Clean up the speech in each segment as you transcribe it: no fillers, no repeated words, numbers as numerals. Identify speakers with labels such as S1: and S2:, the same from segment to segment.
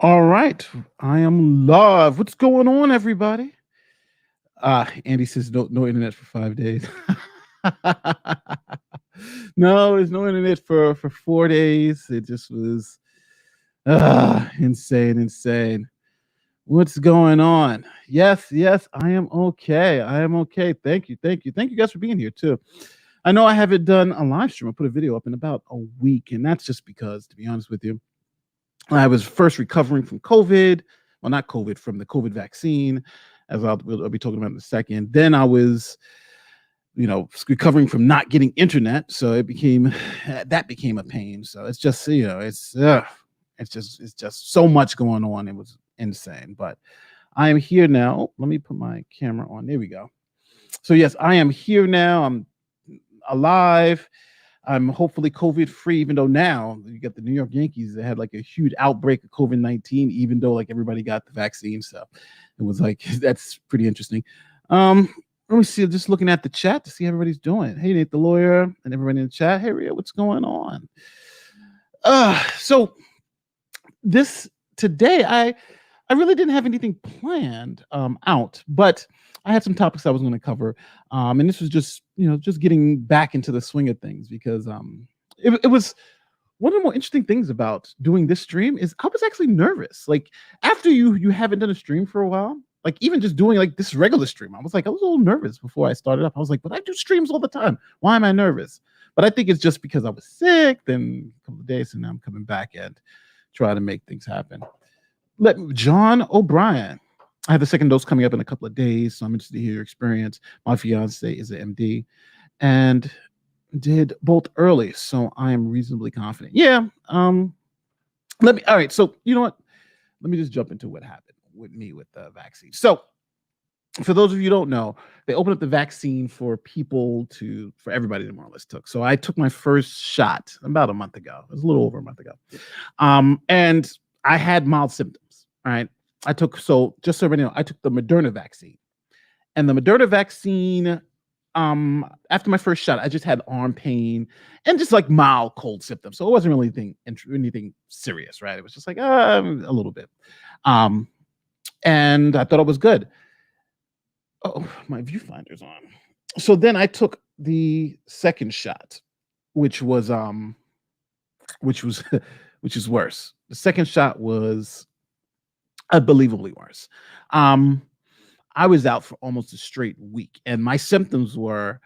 S1: All right, I am live. What's going on, everybody? Andy says no internet for 5 days. No, there's no internet for 4 days. It just was insane. What's going on? Yes, I am okay. I am okay. Thank you guys for being here too. I know I haven't done a live stream. I put a video up in about a week, and that's just because, to be honest with you, I was first recovering from COVID. Well, not COVID, from the COVID vaccine, as I'll be talking about in a second. Then I was, recovering from not getting internet, so it became that became a pain. So it's just, it's just so much going on. It was insane, but I am here now. Let me put my camera on. There we go. So yes, I am here now. I'm alive. I'm hopefully COVID free, even though now you got the New York Yankees that had like a huge outbreak of COVID-19, even though like everybody got the vaccine. So it was like, that's pretty interesting. Let me see, just looking at the chat to see how everybody's doing. Hey, Nate the lawyer and everybody in the chat. Hey, Ria, what's going on? So this today, I really didn't have anything planned out, but I had some topics I was going to cover, and this was just just getting back into the swing of things because it was one of the more interesting things about doing this stream is I was actually nervous. Like after you haven't done a stream for a while, like even just doing like this regular stream, I was a little nervous before I started up. I was like, but I do streams all the time. Why am I nervous? But I think it's just because I was sick, then a couple of days, and now I'm coming back and try to make things happen. John O'Brien. I have the second dose coming up in a couple of days, so I'm interested to hear your experience. My fiance is an MD and did both early, so I am reasonably confident. Yeah. All right. So you know what? Let me just jump into what happened with me with the vaccine. So for those of you who don't know, they opened up the vaccine for everybody that more or less took. So I took my first shot about a month ago. It was a little over a month ago. And I had mild symptoms. All right. Just so everybody know, I took the Moderna vaccine. And the Moderna vaccine, after my first shot, I just had arm pain and just like mild cold symptoms. So it wasn't really anything serious, right? It was just like a little bit. And I thought it was good. Oh, my viewfinder's on. So then I took the second shot, which was which is worse. The second shot was unbelievably worse. I was out for almost a straight week, and my symptoms were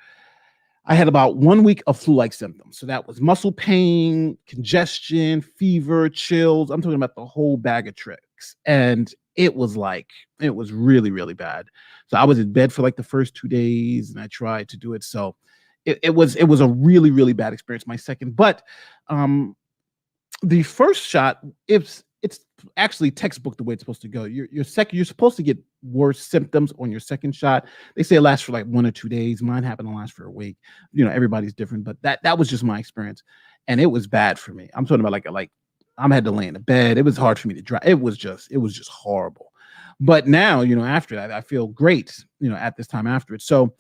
S1: I had about 1 week of flu-like symptoms. So that was muscle pain, congestion, fever, chills. I'm talking about the whole bag of tricks. And it was really, really bad. So I was in bed for like the first 2 days and I tried to do it. So it was a really, really bad experience. My second, but the first shot, it's actually textbook the way it's supposed to go. You're supposed to get worse symptoms on your second shot. They say it lasts for like 1 or 2 days. Mine happened to last for a week. Everybody's different, but that was just my experience, and it was bad for me. I'm talking about like I had to lay in the bed. It was hard for me to drive. It was just horrible. But now, after that, I feel great. At this time after it. So,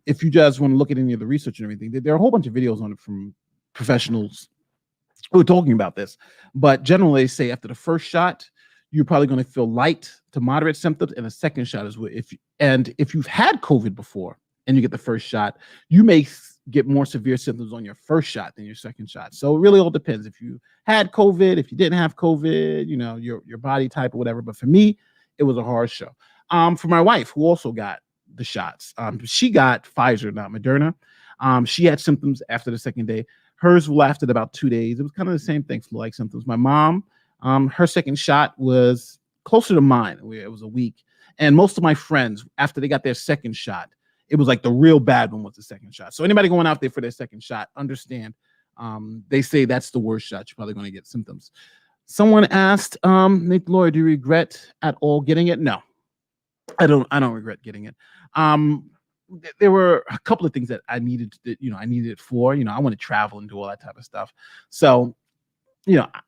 S1: if you just want to look at any of the research and everything, there are a whole bunch of videos on it from professionals who are talking about this. But generally, they say after the first shot, you're probably going to feel light to moderate symptoms, and the second shot is if you've had COVID before and you get the first shot, you may get more severe symptoms on your first shot than your second shot. So it really all depends. If you had COVID, if you didn't have COVID, your body type or whatever. But for me, it was a hard show. For my wife, who also got the shots, she got Pfizer, not Moderna. She had symptoms after the second day. Hers lasted about 2 days. It was kind of the same thing, flu-like symptoms. My mom, her second shot was closer to mine. It was a week. And most of my friends, after they got their second shot, it was like the real bad one was the second shot. So anybody going out there for their second shot, understand, they say that's the worst shot. You're probably going to get symptoms. Someone asked, Nate Lloyd, do you regret at all getting it? No, I don't regret getting it. There were a couple of things that I needed it for. I want to travel and do all that type of stuff. So,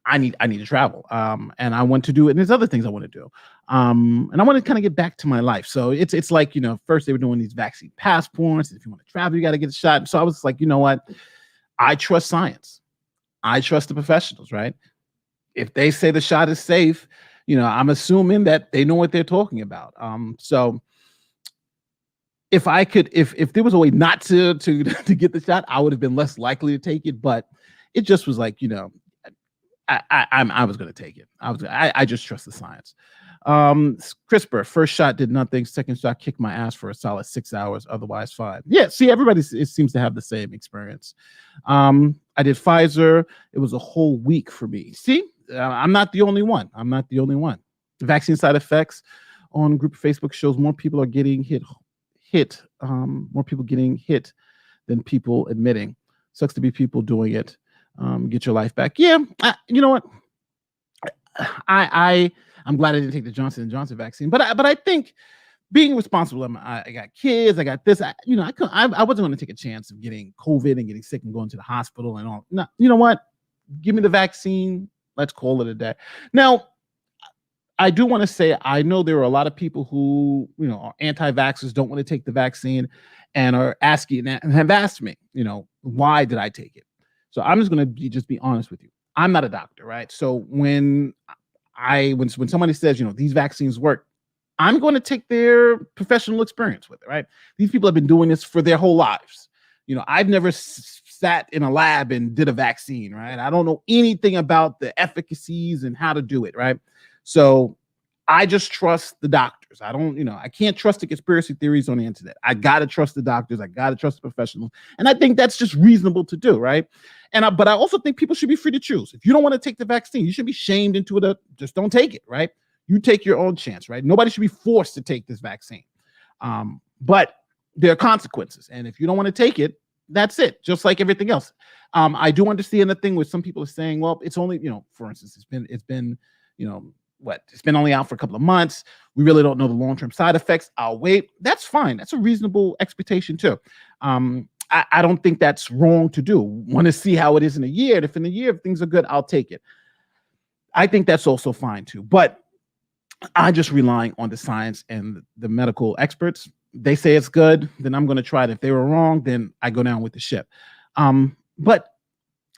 S1: I need to travel. And I want to do it. And there's other things I want to do. And I want to kind of get back to my life. So it's like, first they were doing these vaccine passports. And if you want to travel, you got to get a shot. So I was like, you know what? I trust science. I trust the professionals, right? if they say the shot is safe, I'm assuming that they know what they're talking about. So if I could, if there was a way not to to get the shot, I would have been less likely to take it. But it just was like, I was going to take it. I just trust the science. CRISPR, first shot did nothing. Second shot kicked my ass for a solid 6 hours. Otherwise, fine. Yeah. See, everybody it seems to have the same experience. I did Pfizer. It was a whole week for me. See, I'm not the only one. The vaccine side effects on group Facebook shows more people are getting hit. More people getting hit than people admitting. Sucks to be people doing it. Get your life back. Yeah, you know what? I'm glad I didn't take the Johnson & Johnson vaccine, but I think being responsible. I got kids. I got this. I wasn't going to take a chance of getting COVID and getting sick and going to the hospital and all. No, you know what? Give me the vaccine. Let's call it a day. Now, I do want to say I know there are a lot of people who are anti-vaxxers, don't want to take the vaccine, and are asking and have asked me, why did I take it? So I'm just going to just be honest with you. I'm not a doctor, right? So when somebody says, these vaccines work, I'm going to take their professional experience with it, right? These people have been doing this for their whole lives. I've never sat in a lab and did a vaccine, right? I don't know anything about the efficacies and how to do it, right? So I just trust the doctors. I can't trust the conspiracy theories on the internet. I got to trust the doctors. I got to trust the professionals. And I think that's just reasonable to do, right? But I also think people should be free to choose. If you don't want to take the vaccine, you should be shamed into it. Just don't take it, right? You take your own chance, right? Nobody should be forced to take this vaccine. But there are consequences. And if you don't want to take it, that's it. Just like everything else. I do understand the thing where some people are saying, well, it's only, for instance, it's been, it's been only out for a couple of months. We really don't know the long-term side effects. I'll wait. That's fine. That's a reasonable expectation too. I don't think that's wrong to do. Want to see how it is in a year. And if in a year, if things are good, I'll take it. I think that's also fine too. But I'm just relying on the science and the medical experts. They say it's good, then I'm going to try it. If they were wrong, then I go down with the ship. But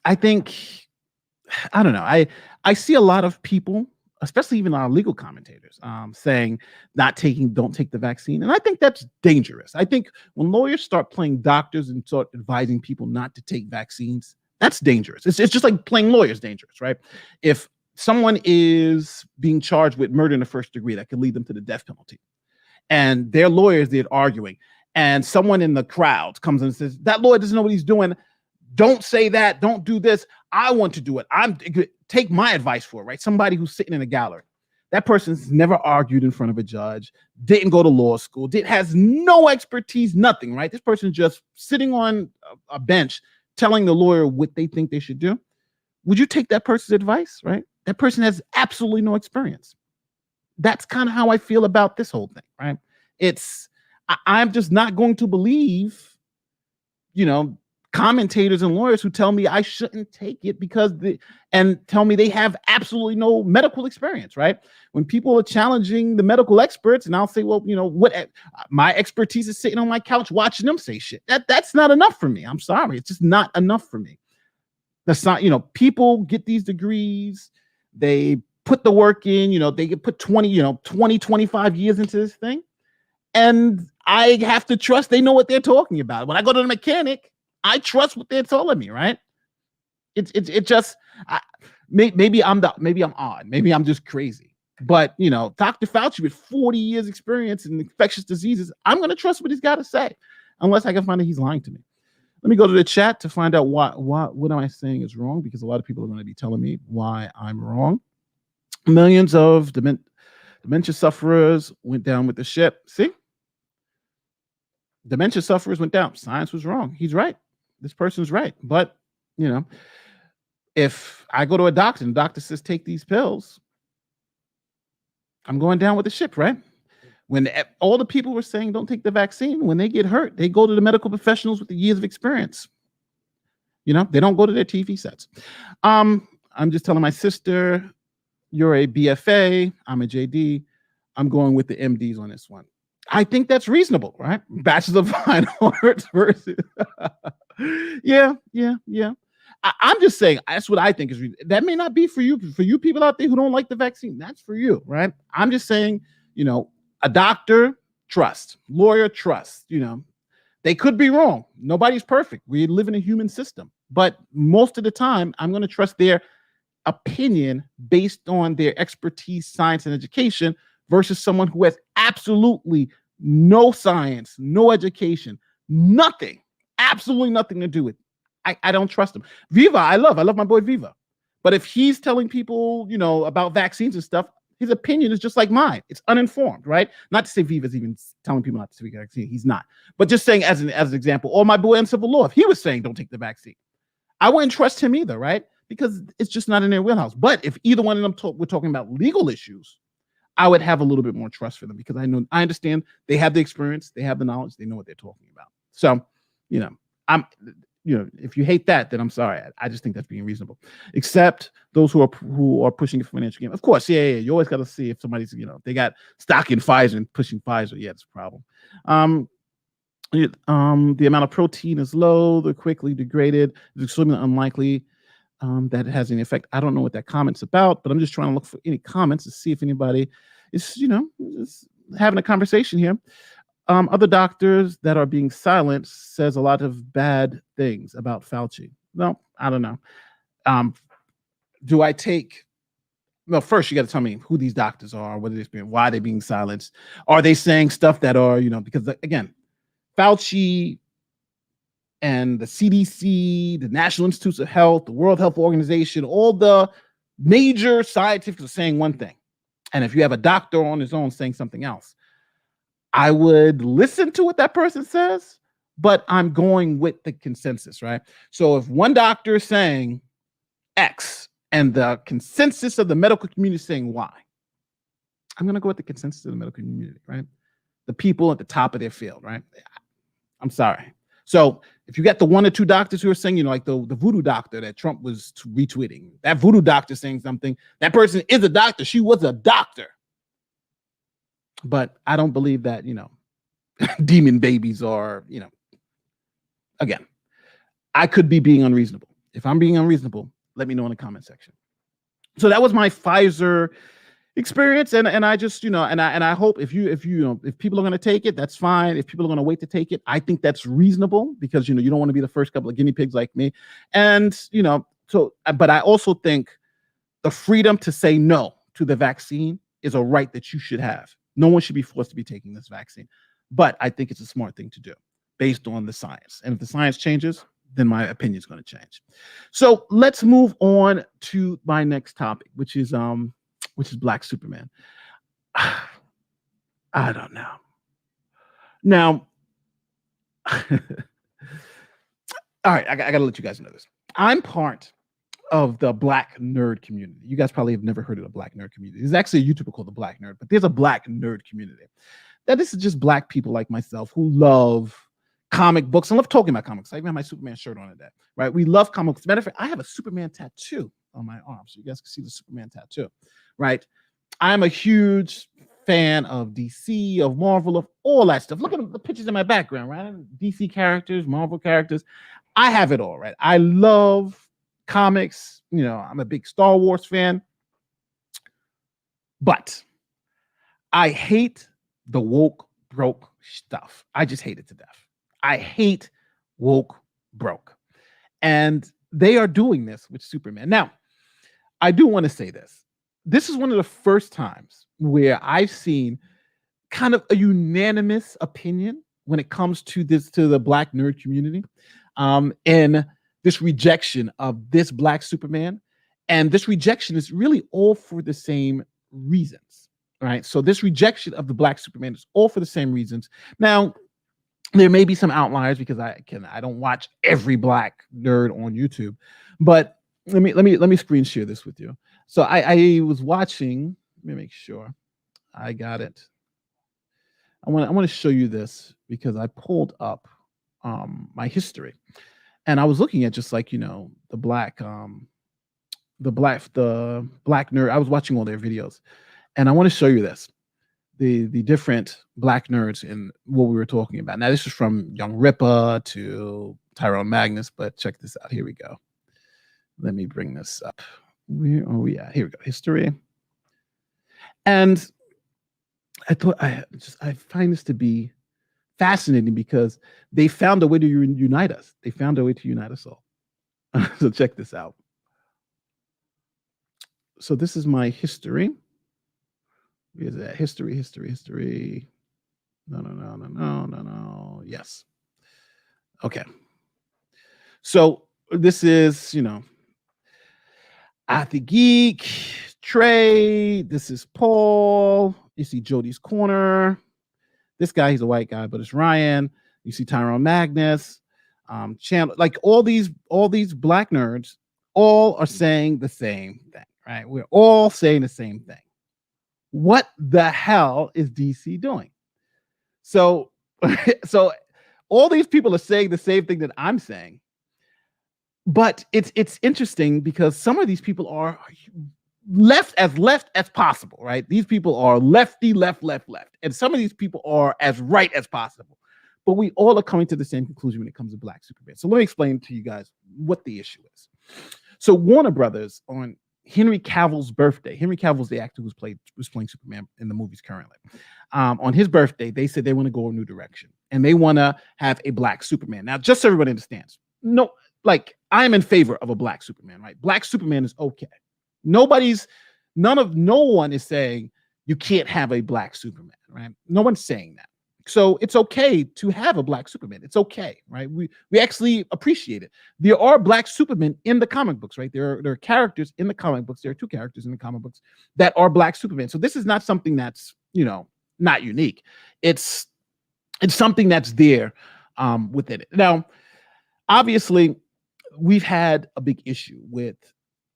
S1: I think, I don't know. I see a lot of people, especially even our legal commentators, saying don't take the vaccine. And I think that's dangerous. I think when lawyers start playing doctors and start advising people not to take vaccines, that's dangerous. It's just like playing lawyers dangerous, right? If someone is being charged with murder in the first degree, that could lead them to the death penalty, and their lawyers did arguing, and someone in the crowd comes in and says, that lawyer doesn't know what he's doing. Don't say that. Don't do this. I want to do it. Take my advice for it, right? Somebody who's sitting in a gallery. That person's never argued in front of a judge, didn't go to law school, has no expertise, nothing, right? This person's just sitting on a bench telling the lawyer what they think they should do. Would you take that person's advice, right? That person has absolutely no experience. That's kind of how I feel about this whole thing, right? I'm just not going to believe, commentators and lawyers who tell me I shouldn't take it and tell me they have absolutely no medical experience, right? When people are challenging the medical experts, and I'll say, well, what my expertise is sitting on my couch watching them say shit. That's not enough for me. I'm sorry. It's just not enough for me. That's not, people get these degrees, they put the work in, they get put 25 years into this thing. And I have to trust they know what they're talking about. When I go to the mechanic, I trust what they're telling me, right? It just maybe I'm odd, maybe I'm just crazy. But Dr. Fauci with 40 years experience in infectious diseases, I'm going to trust what he's got to say, unless I can find that he's lying to me. Let me go to the chat to find out what am I saying is wrong, because a lot of people are going to be telling me why I'm wrong. Millions of dementia sufferers went down with the ship. See? Dementia sufferers went down. Science was wrong. He's right. This person's right. But, if I go to a doctor and the doctor says take these pills, I'm going down with the ship, right? When all the people were saying don't take the vaccine, when they get hurt, they go to the medical professionals with the years of experience. They don't go to their TV sets. I'm just telling my sister, you're a BFA, I'm a JD. I'm going with the MDs on this one. I think that's reasonable, right? Bachelor of Fine Arts versus yeah. I'm just saying that's what I think is that may not be for you. For you people out there who don't like the vaccine, that's for you, right? I'm just saying, a doctor, trust, lawyer, trust. They could be wrong. Nobody's perfect. We live in a human system, but most of the time, I'm going to trust their opinion based on their expertise, science, and education versus someone who has absolutely no science, no education, nothing, absolutely nothing to do with it. I don't trust him. Viva, I love my boy Viva. But if he's telling people, about vaccines and stuff, his opinion is just like mine. It's uninformed, right? Not to say Viva's even telling people not to take the vaccine. He's not. But just saying as an example, or my boy in civil law, if he was saying don't take the vaccine, I wouldn't trust him either, right? Because it's just not in their wheelhouse. But if either one of them we're talking about legal issues, I would have a little bit more trust for them because I understand they have the experience, they have the knowledge, they know what they're talking about. So, if you hate that, then I'm sorry. I just think that's being reasonable. Except those who are pushing a financial game. Of course, yeah. You always got to see if somebody's, they got stock in Pfizer and pushing Pfizer. Yeah, it's a problem. The amount of protein is low. They're quickly degraded. It's extremely unlikely that it has any effect. I don't know what that comment's about, but I'm just trying to look for any comments to see if anybody is, just having a conversation here. Other doctors that are being silent says a lot of bad things about Fauci. Well, I don't know. Do I take? Well, first you got to tell me who these doctors are, what they're being, why they're being silenced. Are they saying stuff that are, because again, Fauci and the CDC, the National Institutes of Health, the World Health Organization, all the major scientists are saying one thing. And if you have a doctor on his own saying something else, I would listen to what that person says, but I'm going with the consensus, right? So if one doctor is saying X and the consensus of the medical community is saying Y, I'm going to go with the consensus of the medical community, right? The people at the top of their field, right? I'm sorry. So if you got the one or two doctors who are saying, like the voodoo doctor that Trump was retweeting, that voodoo doctor saying something, that person is a doctor. She was a doctor. But I don't believe that, demon babies are, again, I could be being unreasonable. If I'm being unreasonable, let me know in the comment section. So that was my Pfizer experience. And I just, and I hope if people are going to take it, that's fine. If people are going to wait to take it, I think that's reasonable because, you don't want to be the first couple of guinea pigs like me. And, but I also think the freedom to say no to the vaccine is a right that you should have. No one should be forced to be taking this vaccine. But I think it's a smart thing to do based on the science. And if the science changes, then my opinion is going to change. So let's move on to my next topic, which is Black Superman. I don't know. Now, all right, I got to let you guys know this. I'm part of the Black nerd community. You guys probably have never heard of the Black nerd community. There's actually a YouTuber called the Black Nerd, but there's a Black nerd community. Now, this is just Black people like myself who love comic books. I love talking about comics. I even have my Superman shirt on today, right? We love comics. As a matter of fact, I have a Superman tattoo on my arm, so you guys can see the Superman tattoo, right? I'm a huge fan of DC, of Marvel, of all that stuff. Look at the pictures in my background, right? DC characters, Marvel characters. I have it all, right? I love comics. I'm a big Star Wars fan. But I hate the woke broke stuff. I just hate it to death. I hate woke broke. And they are doing this with Superman. Now, I do want to say this. This is one of the first times where I've seen kind of a unanimous opinion when it comes to the Black nerd community, in this rejection of this Black Superman. And this rejection is really all for the same reasons, right? So this rejection of the Black Superman is all for the same reasons. Now, there may be some outliers because I don't watch every Black nerd on YouTube, but let me screen share this with you. So I was watching. Let me make sure I got it. I want to show you this because I pulled up my history, and I was looking at just like the black nerd. I was watching all their videos, and I want to show you this. The different Black nerds in what we were talking about. Now, this is from Young Ripper to Tyrone Magnus, but check this out. Here we go. Let me bring this up. Where are we at? Here we go. History. And I find this to be fascinating because they found a way to unite us. They found a way to unite us all. So check this out. So this is my history. Where's that? History. No. Yes. Okay. So this is, At the Geek, Trey. This is Paul. You see Jody's Corner. This guy, he's a white guy, but it's Ryan. You see Tyrone Magnus, Chandler. Like all these black nerds, all are saying the same thing, right? We're all saying the same thing. What the hell is DC doing? So all these people are saying the same thing that I'm saying. But it's interesting because some of these people are left as possible, right? These people are left. And some of these people are as right as possible. But we all are coming to the same conclusion when it comes to Black Superman. So let me explain to you guys what the issue is. So Warner Brothers, on Henry Cavill's birthday, Henry Cavill's the actor was playing Superman in the movies currently. On his birthday, they said they want to go a new direction and they want to have a Black Superman. Now, just so everybody understands, no, like I'm in favor of a Black Superman, right? Black Superman is okay. No one is saying you can't have a Black Superman, right? No one's saying that. So it's okay to have a Black Superman. It's okay, right? We actually appreciate it. There are Black Supermen in the comic books, right? There are characters in the comic books. There are 2 characters in the comic books that are Black Superman. So this is not something that's, not unique. It's something that's there within it. Now, obviously, we've had a big issue with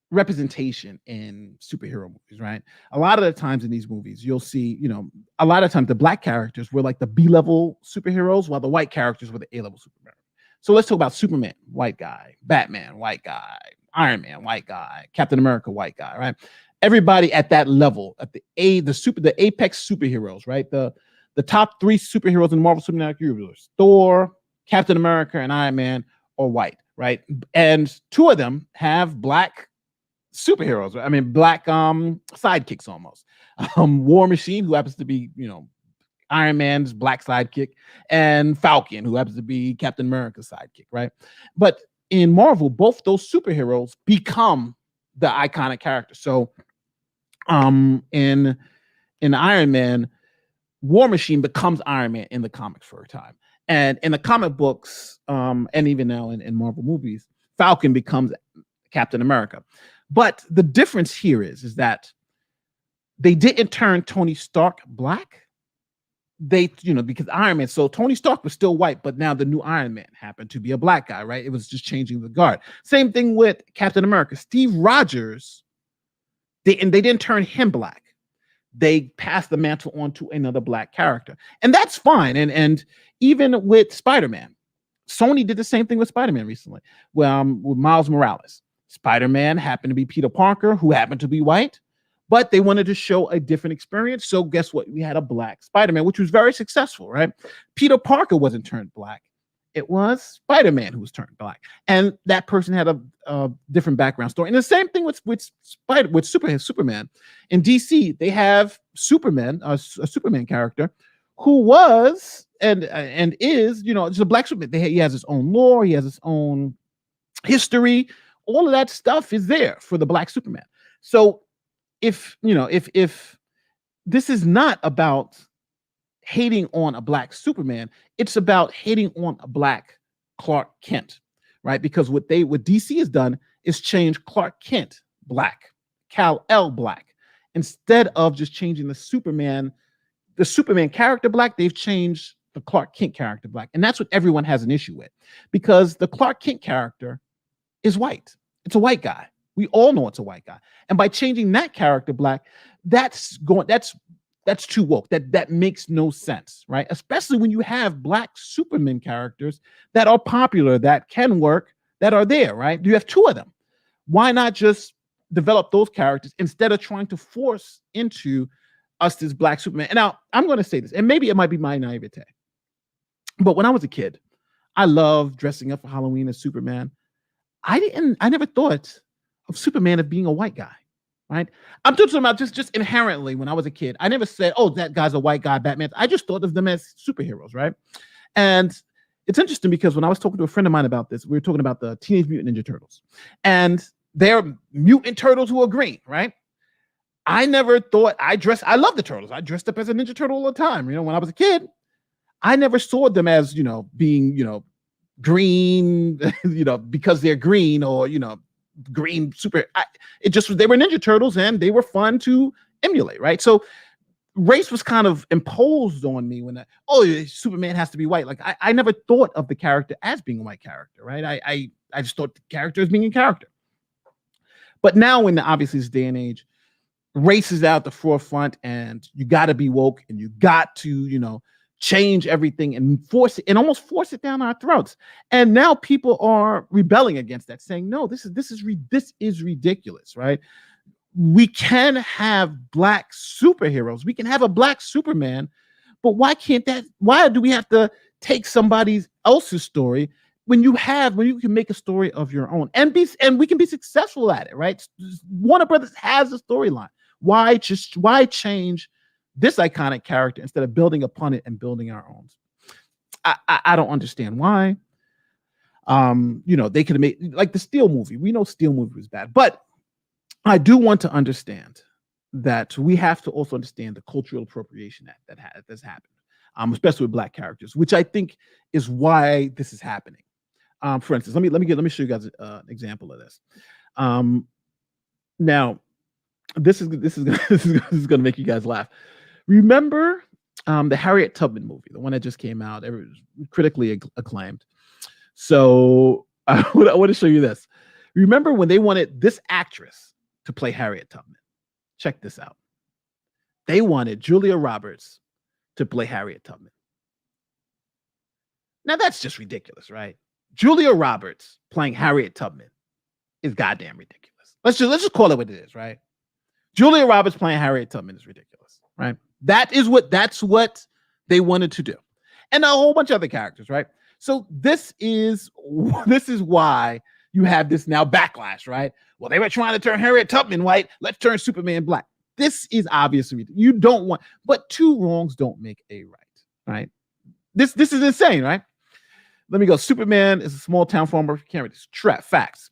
S1: representation in superhero movies, right? A lot of the times in these movies, you'll see, a lot of times the Black characters were like the B-level superheroes, while the white characters were the A-level superheroes. So let's talk about Superman, white guy, Batman, white guy, Iron Man, white guy, Captain America, white guy, right? Everybody at that level, at the apex superheroes, right? The top 3 superheroes in the Marvel Cinematic Universe, Thor, Captain America, and Iron Man are white, right? And 2 of them have Black superheroes. I mean, Black sidekicks almost. War Machine, who happens to be, Iron Man's Black sidekick, and Falcon, who happens to be Captain America's sidekick, right? But in Marvel, both those superheroes become the iconic characters. So in Iron Man, War Machine becomes Iron Man in the comics for a time. And in the comic books, and even now in Marvel movies, Falcon becomes Captain America. But the difference here is that they didn't turn Tony Stark Black. They, because Iron Man, so Tony Stark was still white, but now the new Iron Man happened to be a Black guy, right? It was just changing the guard. Same thing with Captain America. Steve Rogers, they didn't turn him Black. They passed the mantle on to another Black character. And that's fine. And even with Spider-Man, Sony did the same thing with Spider-Man recently. With Miles Morales. Spider-Man happened to be Peter Parker, who happened to be white, but they wanted to show a different experience. So guess what? We had a Black Spider-Man, which was very successful, right? Peter Parker wasn't turned Black. It was Spider-Man who was turned Black. And that person had a different background story. And the same thing with Superman. In DC, they have Superman, a Superman character, who was and is, just a Black Superman. He has his own lore. He has his own history. All of that stuff is there for the Black Superman. So if this is not about hating on a Black Superman, it's about hating on a Black Clark Kent, right? Because what DC has done is change Clark Kent Black, Kal-El Black. Instead of just changing the Superman character Black, they've changed the Clark Kent character Black. And that's what everyone has an issue with, because the Clark Kent character is white. It's a white guy. We all know it's a white guy. And by changing that character Black, that's too woke. That makes no sense, right? Especially when you have Black Superman characters that are popular, that can work, that are there, right? You have 2 of them. Why not just develop those characters instead of trying to force into us this Black Superman? And now I'm going to say this, and maybe it might be my naivete, but when I was a kid, I loved dressing up for Halloween as Superman. I never thought of Superman of being a white guy, right? I'm talking about just inherently when I was a kid. I never said, oh, that guy's a white guy, Batman. I just thought of them as superheroes, right? And it's interesting because when I was talking to a friend of mine about this, we were talking about the Teenage Mutant Ninja Turtles. And they're mutant turtles who are green, right? I never thought I love the turtles. I dressed up as a Ninja Turtle all the time. When I was a kid, I never saw them as, being, green, because they're green or, green super. They were Ninja Turtles and they were fun to emulate, right? So race was kind of imposed on me when Superman has to be white. Like I never thought of the character as being a white character, right? I just thought the character as being a character. But now in obviously this day and age, race is out the forefront and you got to be woke and you got to, change everything and almost force it down our throats. And now people are rebelling against that, saying, no, this is ridiculous, right? We can have black superheroes. We can have a black Superman, but why do we have to take somebody else's story when you can make a story of your own and we can be successful at it, right? Warner Brothers has a storyline. Why change this iconic character instead of building upon it and building our own? I don't understand why. They could have made like the Steel movie. We know Steel movie was bad, but I do want to understand that we have to also understand the cultural appropriation that has happened, especially with black characters, which I think is why this is happening. For instance, let me show you guys an example of this. Now, this is going to make you guys laugh. Remember the Harriet Tubman movie, the one that just came out, critically acclaimed. So I want to show you this. Remember when they wanted this actress to play Harriet Tubman? Check this out. They wanted Julia Roberts to play Harriet Tubman. Now that's just ridiculous, right? Julia Roberts playing Harriet Tubman is goddamn ridiculous. Let's just call it what it is, right? Julia Roberts playing Harriet Tubman is ridiculous, right? That's what they wanted to do. And a whole bunch of other characters, right? So this is why you have this now backlash, right? Well, they were trying to turn Harriet Tubman white. Let's turn Superman black. This is obviously you don't want, but two wrongs don't make a right, right? This is insane, right? Let me go. Superman is a small town farmer. Facts.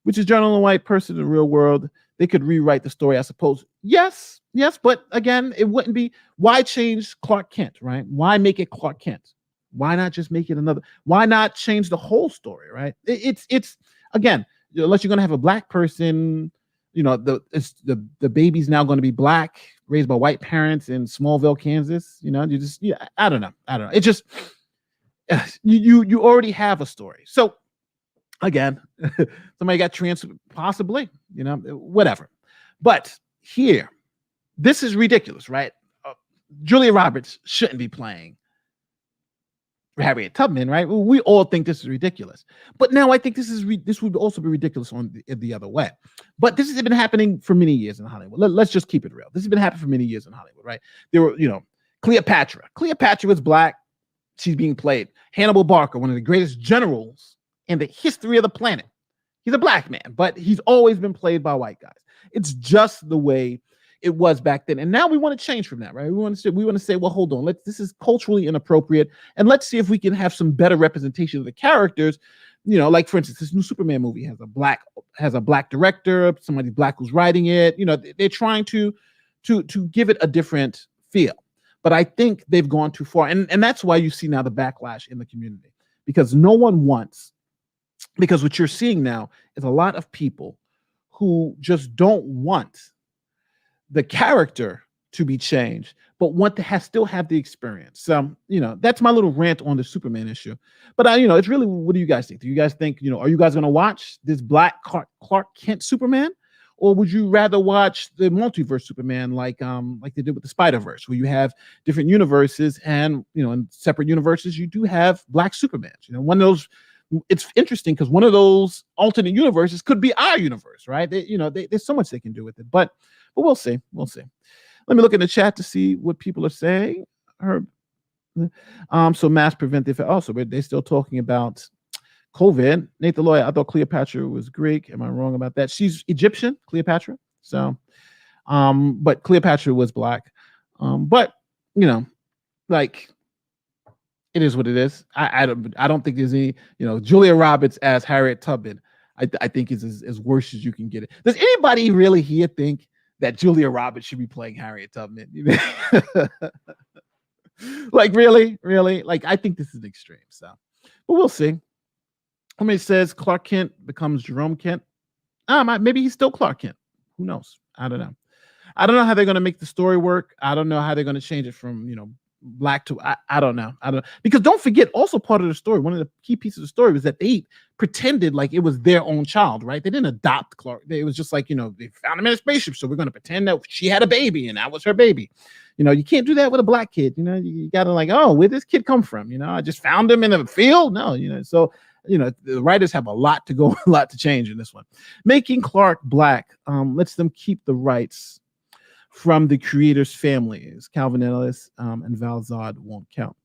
S1: Which is general and white person in the real world. They could rewrite the story, I suppose. Yes, but again, it wouldn't be. Why change Clark Kent, right? Why make it Clark Kent? Why not just make it another? Why not change the whole story, right? It's again, unless you're going to have a black person, the baby's now going to be black, raised by white parents in Smallville, Kansas. I don't know. It just you already have a story. So again, somebody got trans, possibly, whatever. But here, this is ridiculous, right? Julia Roberts shouldn't be playing Harriet Tubman, right? We all think this is ridiculous. But now I think this would also be ridiculous on the other way. But this has been happening for many years in Hollywood. Let's just keep it real. This has been happening for many years in Hollywood, right? There were, Cleopatra. Cleopatra was black. She's being played. Hannibal Barker, one of the greatest generals in the history of the planet. He's a black man, but he's always been played by white guys. It's just the way it was back then. And now we want to change from that, right? We want to say, well, hold on, this is culturally inappropriate. And let's see if we can have some better representation of the characters. Like for instance, this new Superman movie has a black director, somebody black who's writing it. They're trying to give it a different feel. But I think they've gone too far. And that's why you see now the backlash in the community, because no one wants, because what you're seeing now is a lot of people who just don't want the character to be changed, but want to still have the experience. So, that's my little rant on the Superman issue. But it's really, what do you guys think? Do you guys think, are you guys going to watch this black Clark Kent Superman? Or would you rather watch the multiverse Superman like they did with the Spider-Verse, where you have different universes and, in separate universes, you do have black Supermans? One of those, it's interesting because one of those alternate universes could be our universe, right? There's so much they can do with it, but we'll see. Let me look in the chat to see what people are saying. So mass preventive. Also, they're still talking about COVID. Nate the lawyer. I thought Cleopatra was Greek. Am I wrong about that? She's Egyptian, Cleopatra. So, but Cleopatra was black. But you know, like it is what it is. I don't think there's any, Julia Roberts as Harriet Tubman. I think is as worse as you can get it. Does anybody really here think that Julia Roberts should be playing Harriet Tubman? Like really? Like I think this is extreme. So, but we'll see. I mean, it says Clark Kent becomes Jerome Kent. Maybe he's still Clark Kent. Who knows? I don't know. I don't know how they're going to make the story work. I don't know how they're going to change it from, black to, I don't know. Because don't forget, also part of the story, one of the key pieces of the story was that they pretended like it was their own child, right? They didn't adopt Clark. It was just like, they found him in a spaceship. So we're going to pretend that she had a baby and that was her baby. You can't do that with a black kid. You got to like, oh, where'd this kid come from? I just found him in a field. No, so the writers have a lot to change in this one. Making Clark black lets them keep the rights from the creator's families. Calvin Ellis and Val Zod won't count.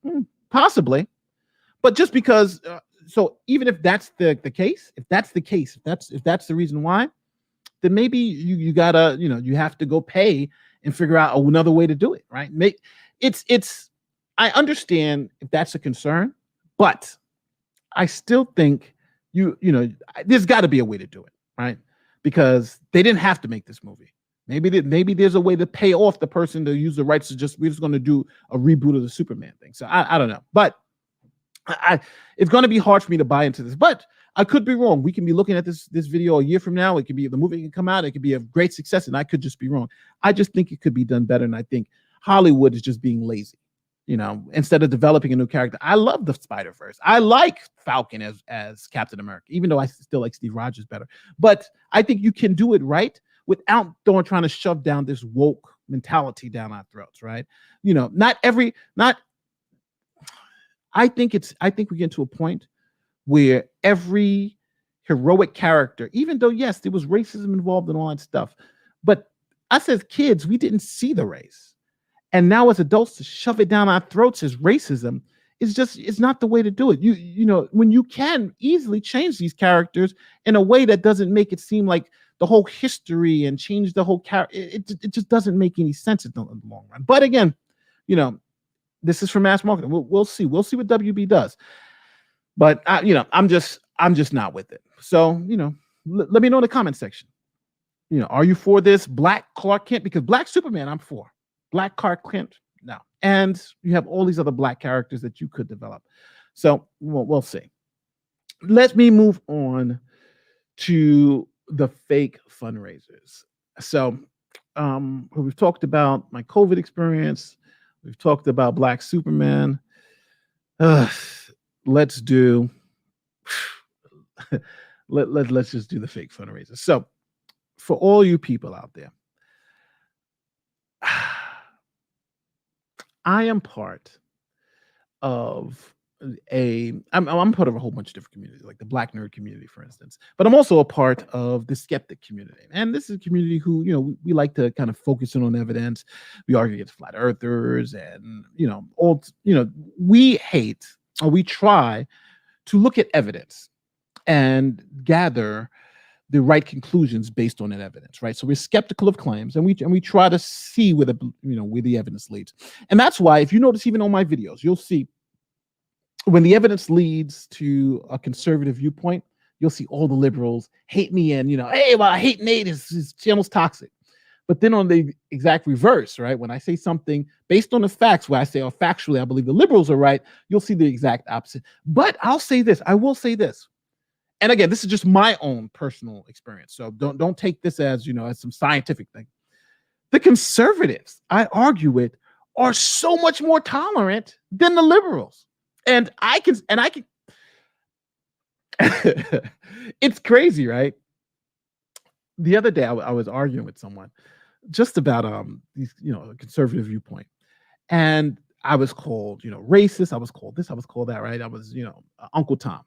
S1: Possibly, but just because. So even if that's the case, if that's the reason why, then maybe you gotta you have to go pay and figure out another way to do it. Right? It's. I understand if that's a concern, but I still think there's got to be a way to do it, right? Because they didn't have to make this movie. Maybe there's a way to pay off the person to use the rights to we're just going to do a reboot of the Superman thing. So I don't know, but it's going to be hard for me to buy into this. But I could be wrong. We can be looking at this video a year from now. It could be the movie can come out. It could be a great success, and I could just be wrong. I just think it could be done better, and I think Hollywood is just being lazy. Instead of developing a new character. I love the Spider-Verse. I like Falcon as Captain America, even though I still like Steve Rogers better. But I think you can do it right without trying to shove down this woke mentality down our throats, right? I think we get to a point where every heroic character, even though, yes, there was racism involved and all that stuff, but us as kids, we didn't see the race. And now as adults to shove it down our throats as racism it's not the way to do it. When you can easily change these characters in a way that doesn't make it seem like the whole history and change the whole character, it just doesn't make any sense in the long run. But again, this is for mass marketing. We'll see what WB does. But I'm just not with it. So, let me know in the comment section. Are you for this Black Clark Kent? Because Black Superman, I'm for. Black Clark Kent, no. And you have all these other black characters that you could develop. So we'll see. Let me move on to the fake fundraisers. So we've talked about my COVID experience. We've talked about Black Superman. Let's do. Let's just do the fake fundraisers. So for all you people out there, I am part of I'm part of a whole bunch of different communities, like the Black nerd community, for instance. But I'm also a part of the skeptic community. And this is a community who, we like to kind of focus in on evidence. We argue against flat earthers and, we hate, or we try to look at evidence and gather the right conclusions based on that evidence, right? So we're skeptical of claims, and we try to see where the evidence leads. And that's why, if you notice, even on my videos, you'll see when the evidence leads to a conservative viewpoint, you'll see all the liberals hate me and hey, well, I hate Nate. His channel's toxic. But then on the exact reverse, right? When I say something based on the facts, where I say, factually, I believe the liberals are right, you'll see the exact opposite. But I will say this. And again, this is just my own personal experience. So don't take this as, as some scientific thing. The conservatives, I argue with, are so much more tolerant than the liberals. And I can it's crazy, right? The other day I was arguing with someone just about these, a conservative viewpoint. And I was called, racist. I was called this, I was called that, right? I was, Uncle Tom.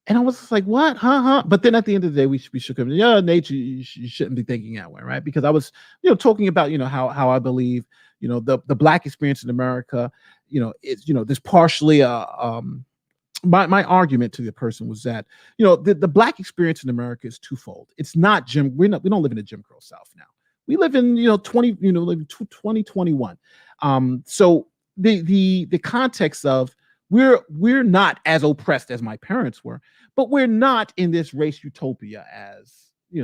S1: And I was just like, what? Huh? But then at the end of the day, we shook him. Yeah, Nate, you shouldn't be thinking that way, right? Because I was, talking about, how I believe, the Black experience in America, it's, there's partially my argument to the person was that, the black experience in America is twofold. It's not we don't live in a Jim Crow South now. We live in, 2021. So the context of we're not as oppressed as my parents were, but we're not in this race utopia as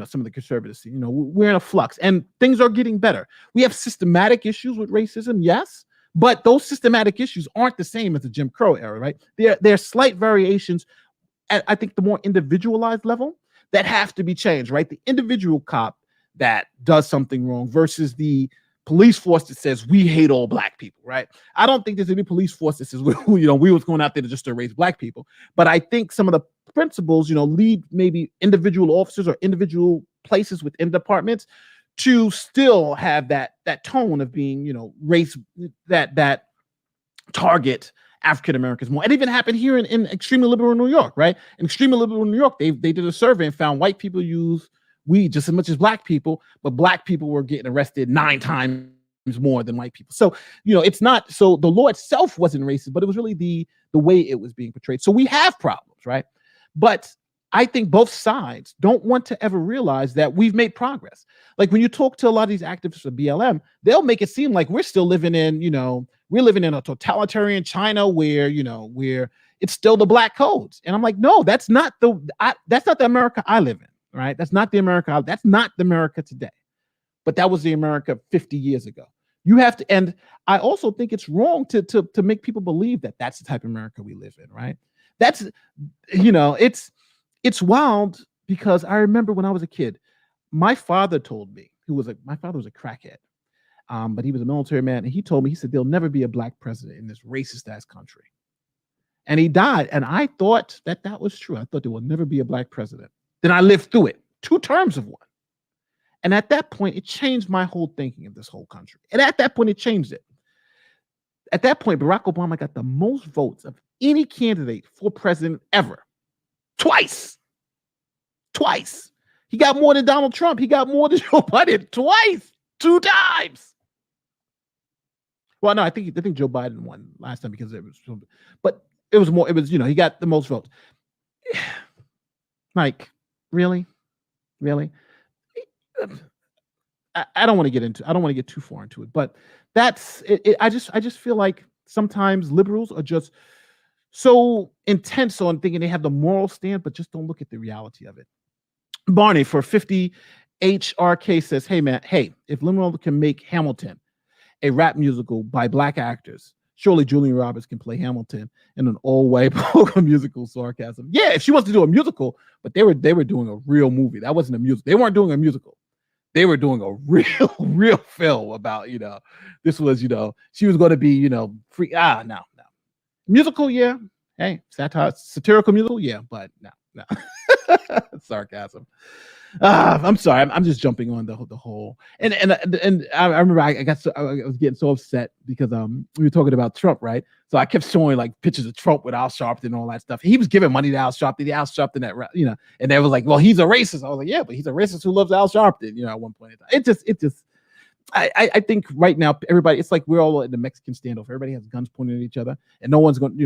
S1: some of the conservatives. We're in a flux and things are getting better. We have systematic issues with racism, yes, but those systematic issues aren't the same as the Jim Crow era, right? There are slight variations at, I think, the more individualized level that have to be changed, right? The individual cop that does something wrong versus the police force that says we hate all black people, right? I don't think there's any police force that says we was going out there just to erase black people, but I think some of the principles, lead maybe individual officers or individual places within departments to still have that tone of being, race that target African Americans more. It even happened here in extremely liberal New York, right? In extremely liberal New York, they did a survey and found white people use weed just as much as black people, but black people were getting arrested 9 times more than white people. So, it's not, so the law itself wasn't racist, but it was really the way it was being portrayed. So we have problems, right? But I think both sides don't want to ever realize that we've made progress. Like when you talk to a lot of these activists of BLM, they'll make it seem like we're still living in, we're living in a totalitarian China where, where it's still the black codes. And I'm like, no, that's not the America I live in, right? That's not the America today. But that was the America 50 years ago. You have to, and I also think it's wrong to make people believe that that's the type of America we live in, right? That's, it's wild because I remember when I was a kid, my father told me, my father was a crackhead, but he was a military man. And he told me, he said, there'll never be a black president in this racist ass country. And he died. And I thought that was true. I thought there will never be a black president. Then I lived through it, 2 terms of one. And at that point, it changed my whole thinking of this whole country. And at that point, it changed it. At that point, Barack Obama got the most votes of any candidate for president ever. Twice. He got more than Donald Trump. He got more than Joe Biden twice. 2 times. Well, no, I think Joe Biden won last time because it was, but it was more, he got the most votes. Like, really? I don't want to get too far into it, but that's it. I just feel like sometimes liberals are just so intense on thinking they have the moral stand, but just don't look at the reality of it. Barney for 50 HRK says, hey man, if Lin-Manuel can make Hamilton a rap musical by black actors, surely Julia Roberts can play Hamilton in an all-white musical. Sarcasm. Yeah, if she wants to do a musical, but they were doing a real movie. That wasn't a musical. They weren't doing a musical. They were doing a real film about, this was, she was going to be, free. No. Musical, yeah. Hey, satire, satirical musical, yeah, but no. Sarcasm. I'm sorry. I'm just jumping on the whole. And I remember I was getting so upset because we were talking about Trump, right? So I kept showing like pictures of Trump with Al Sharpton and all that stuff. He was giving money to Al Sharpton. Al Sharpton that and they was like, well, he's a racist. I was like, yeah, but he's a racist who loves Al Sharpton. At one point in time, it just. I think right now everybody, it's like we're all in the Mexican standoff. Everybody has guns pointed at each other, and no one's going.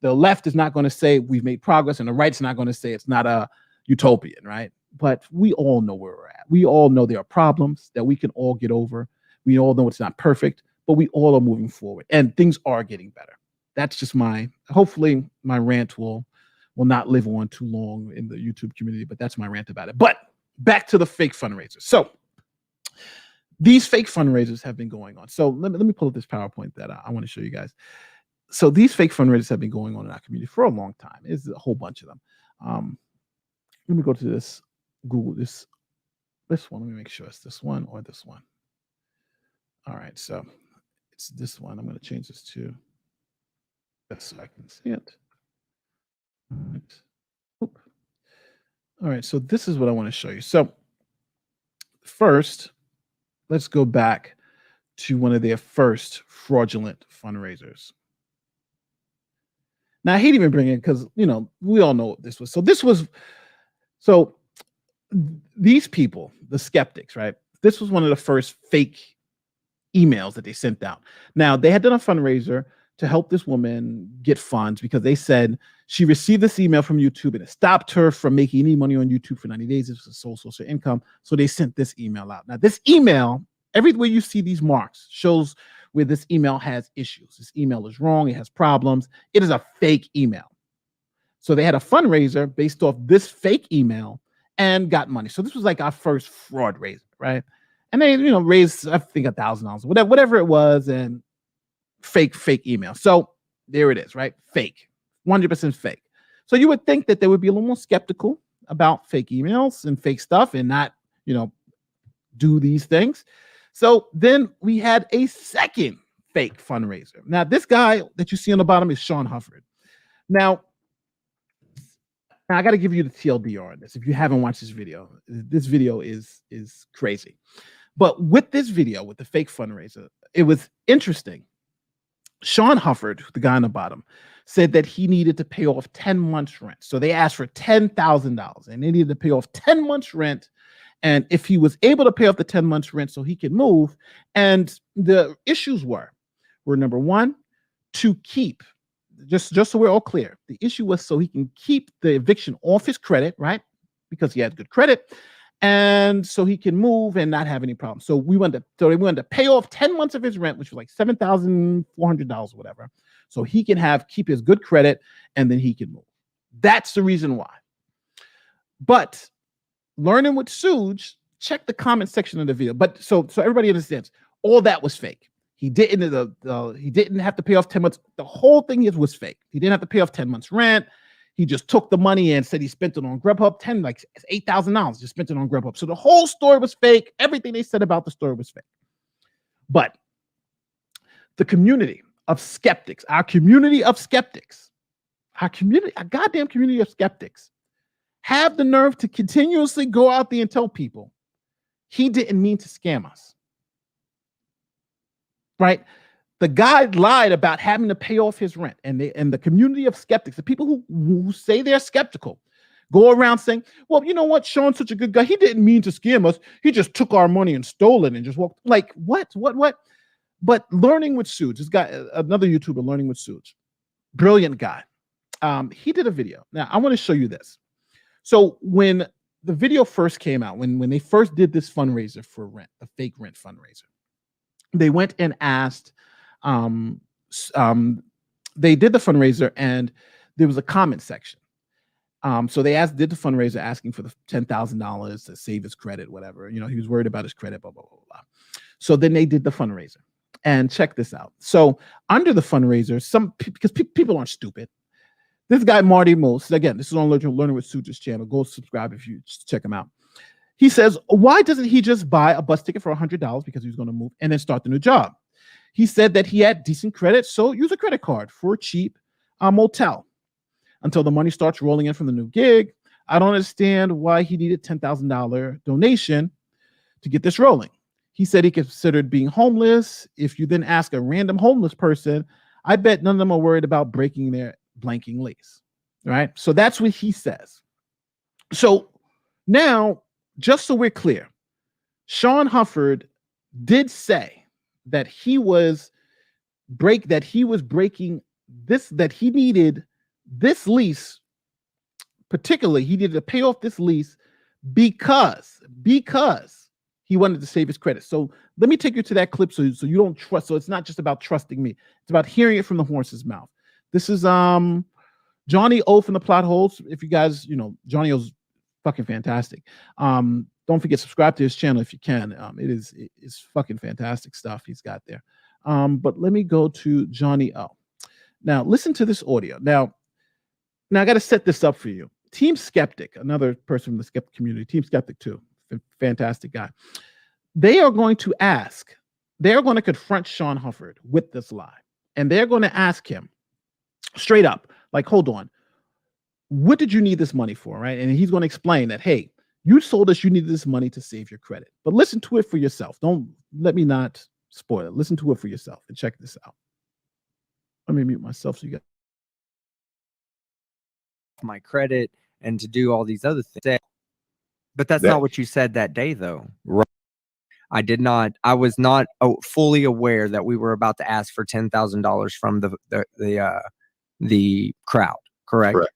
S1: The left is not going to say we've made progress, and the right's not going to say it's not a utopian, right? But we all know where we're at. We all know there are problems that we can all get over. We all know it's not perfect, but we all are moving forward, and things are getting better. That's just hopefully my rant will not live on too long in the YouTube community, but that's my rant about it. But back to the fake fundraisers. So these fake fundraisers have been going on. So let me pull up this PowerPoint that I want to show you guys. So these fake fundraisers have been going on in our community for a long time. There's a whole bunch of them. Let me go to this, Google this one. Let me make sure it's this one or this one. All right, so it's this one. I'm going to change this to this so I can see it. All right, so this is what I want to show you. So first, let's go back to one of their first fraudulent fundraisers. Now, I hate even bringing it because, we all know what this was. So these people, the skeptics, right? This was one of the first fake emails that they sent out. Now, they had done a fundraiser to help this woman get funds because they said she received this email from YouTube and it stopped her from making any money on YouTube for 90 days. It was a sole source of income. So they sent this email out. Now, this email, everywhere you see these marks, shows where this email has issues. This email is wrong. It has problems. It is a fake email. So they had a fundraiser based off this fake email and got money. So this was like our first fraud raiser, right? And they, raised, I think, $1,000, whatever it was, and fake email. So there it is, right? Fake, 100% fake. So you would think that they would be a little more skeptical about fake emails and fake stuff and not, do these things. So then we had a second fake fundraiser. Now, this guy that you see on the bottom is Sean Hufford. Now I got to give you the TLDR on this. If you haven't watched this video is crazy. But with this video, with the fake fundraiser, it was interesting. Sean Hufford, the guy on the bottom, said that he needed to pay off 10 months rent. So they asked for $10,000 and they needed to pay off 10 months rent. And if he was able to pay off the 10 months rent so he could move, and the issues were number one, to keep, just so we're all clear, the issue was so he can keep the eviction off his credit, right? Because he had good credit. And so he can move and not have any problems. So we wanted to pay off 10 months of his rent, which was like $7,400, whatever. So he can keep his good credit and then he can move. That's the reason why. But learning with Suge, check the comment section of the video. But so everybody understands, all that was fake. He didn't have to pay off 10 months. The whole thing was fake. He didn't have to pay off 10 months rent. He just took the money and said he spent it on Grubhub, $8,000, just spent it on Grubhub. So the whole story was fake. Everything they said about the story was fake. But the community of skeptics, our goddamn community of skeptics, have the nerve to continuously go out there and tell people he didn't mean to scam us. Right? The guy lied about having to pay off his rent, and the community of skeptics, the people who say they're skeptical, go around saying, well, you know what? Sean's such a good guy. He didn't mean to scam us. He just took our money and stole it and just walked. Like, what? But Learning with Suge, this guy, another YouTuber, Learning with Suge, brilliant guy. He did a video. Now, I want to show you this. So when the video first came out, when they first did this fundraiser for rent, the fake rent fundraiser, they went and asked, they did the fundraiser and there was a comment section. So they did the fundraiser asking for the $10,000 to save his credit, whatever. He was worried about his credit, blah, blah, blah, blah. So then they did the fundraiser. And check this out. So under the fundraiser, because people aren't stupid. This guy, Marty Moose, again, this is on Learning with Suge's channel. Go subscribe if you check him out. He says, why doesn't he just buy a bus ticket for $100 because he was going to move and then start the new job? He said that he had decent credit, so use a credit card for a cheap motel until the money starts rolling in from the new gig. I don't understand why he needed $10,000 donation to get this rolling. He said he considered being homeless. If you then ask a random homeless person, I bet none of them are worried about breaking their blanking lease, right? So that's what he says. So now, just so we're clear, Sean Hufford did say that he needed this lease, particularly he needed to pay off this lease because he wanted to save his credit. So let me take you to that clip so you don't trust. So it's not just about trusting me. It's about hearing it from the horse's mouth. This is Johnny O from the Plot Holes. If you guys, Johnny O's fucking fantastic. Don't forget, subscribe to his channel if you can. It's fucking fantastic stuff he's got there. But let me go to Johnny O. Now listen to this audio. Now I got to set this up for you. Team Skeptic, another person from the skeptic community, Team Skeptic too, fantastic guy. They are going to confront Sean Hufford with this lie, and they're going to ask him straight up, like, hold on, what did you need this money for, right? And he's going to explain that, hey, you told us you needed this money to save your credit, but listen to it for yourself. Don't let me not spoil it. Listen to it for yourself and check this out. Let me mute myself so you got
S2: my credit and to do all these other things. But that's not what you said that day, though. Right. I was not fully aware that we were about to ask for $10,000 from the crowd. Correct?
S3: Correct.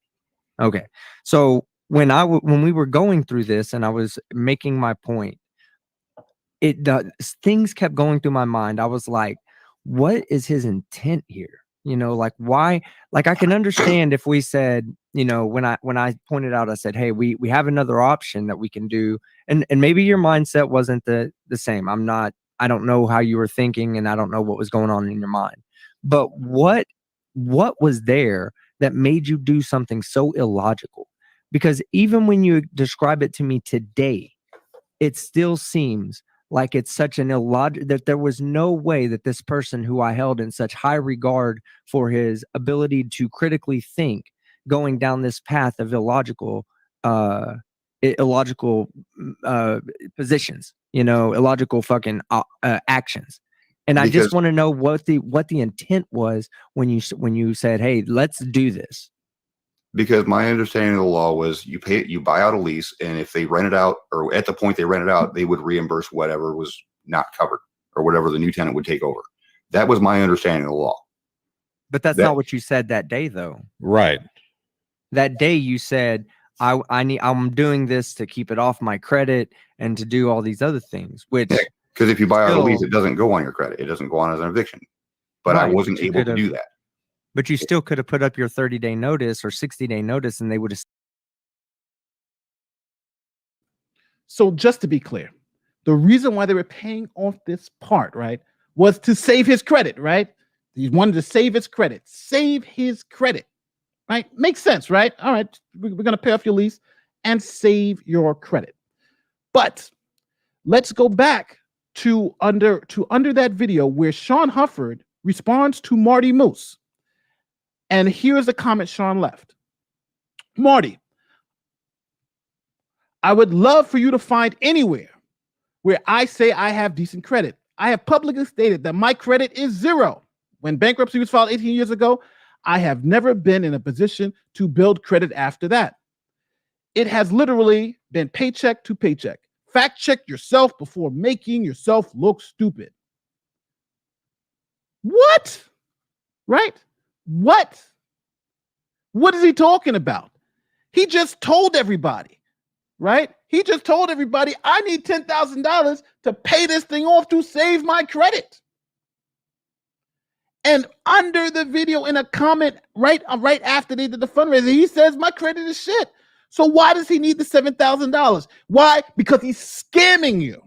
S2: Okay. So when we were going through this and I was making my point, things kept going through my mind. I was like, what is his intent here? Like why? Like I can understand if we said, when I pointed out, I said, hey, we have another option that we can do, and maybe your mindset wasn't the same. I don't know how you were thinking, and I don't know what was going on in your mind. But what was there that made you do something so illogical? Because even when you describe it to me today, it still seems like it's such an illogical, that there was no way that this person who I held in such high regard for his ability to critically think, going down this path of illogical positions, illogical fucking actions. And I just want to know what the intent was when you said, hey, let's do this.
S3: Because my understanding of the law was you buy out a lease, and if they rent it out, or at the point they rent it out, they would reimburse whatever was not covered or whatever the new tenant would take over. That was my understanding of the law.
S2: But that's not what you said that day, though.
S1: Right.
S2: That day you said, I'm doing this to keep it off my credit and to do all these other things, which
S3: because if you buy out a lease, it doesn't go on your credit. It doesn't go on as an eviction. But right, I wasn't able to do that.
S2: But you still could have put up your 30-day notice or 60-day notice, and they would have.
S1: So just to be clear, the reason why they were paying off this part, right, was to save his credit, right? He wanted to save his credit, right? Makes sense, right? All right, we're going to pay off your lease and save your credit. But let's go back to under that video where Sean Hufford responds to Marty Moose. And here's the comment Sean left. Marty, I would love for you to find anywhere where I say I have decent credit. I have publicly stated that my credit is 0. When bankruptcy was filed 18 years ago, I have never been in a position to build credit after that. It has literally been paycheck to paycheck. Fact check yourself before making yourself look stupid. What? Right? What is he talking about? He just told everybody, right? He just told everybody, I need $10,000 to pay this thing off to save my credit. And under the video, in a comment right after they did the fundraiser, he says, my credit is shit. So why does he need the $7,000? Why? Because he's scamming you.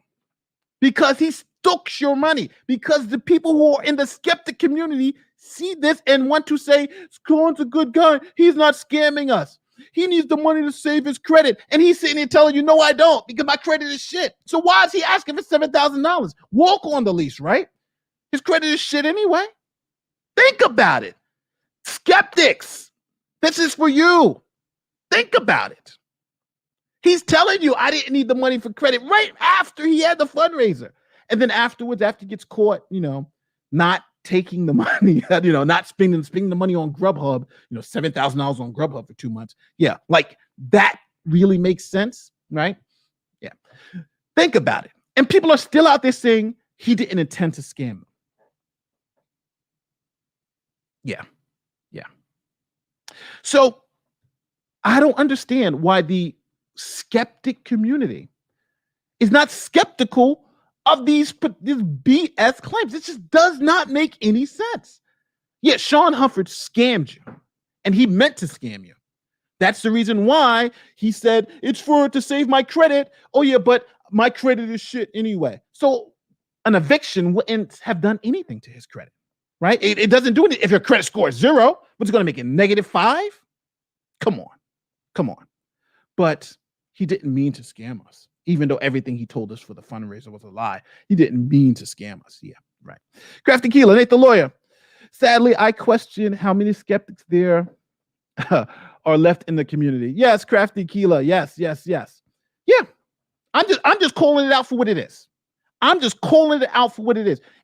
S1: Because he stooks your money. Because the people who are in the skeptic community see this and want to say, Scorn's a good guy. He's not scamming us. He needs the money to save his credit. And he's sitting here telling you, no, I don't, because my credit is shit. So why is he asking for $7,000? Walk on the lease, right? His credit is shit anyway. Think about it. Skeptics, this is for you. Think about it. He's telling you, I didn't need the money for credit right after he had the fundraiser. And then afterwards, after he gets caught, not taking the money, not spending the money on Grubhub, $7,000 on Grubhub for 2 months. Yeah, like that really makes sense, right? Yeah. Think about it. And people are still out there saying he didn't intend to scam them. Yeah. So I don't understand why the skeptic community is not skeptical of these BS claims. It just does not make any sense. Yeah, Sean Hufford scammed you, and he meant to scam you. That's the reason why he said, it's to save my credit. Oh yeah, but my credit is shit anyway. So an eviction wouldn't have done anything to his credit, right? It doesn't do anything. If your credit score is 0, what's it going to make it -5? Come on. But he didn't mean to scam us, even though everything he told us for the fundraiser was a lie. He didn't mean to scam us. Yeah, right. Crafty Keeler, Nate the lawyer. Sadly, I question how many skeptics there are left in the community. Yes, Crafty Keeler. Yes. Yeah, I'm just calling it out for what it is.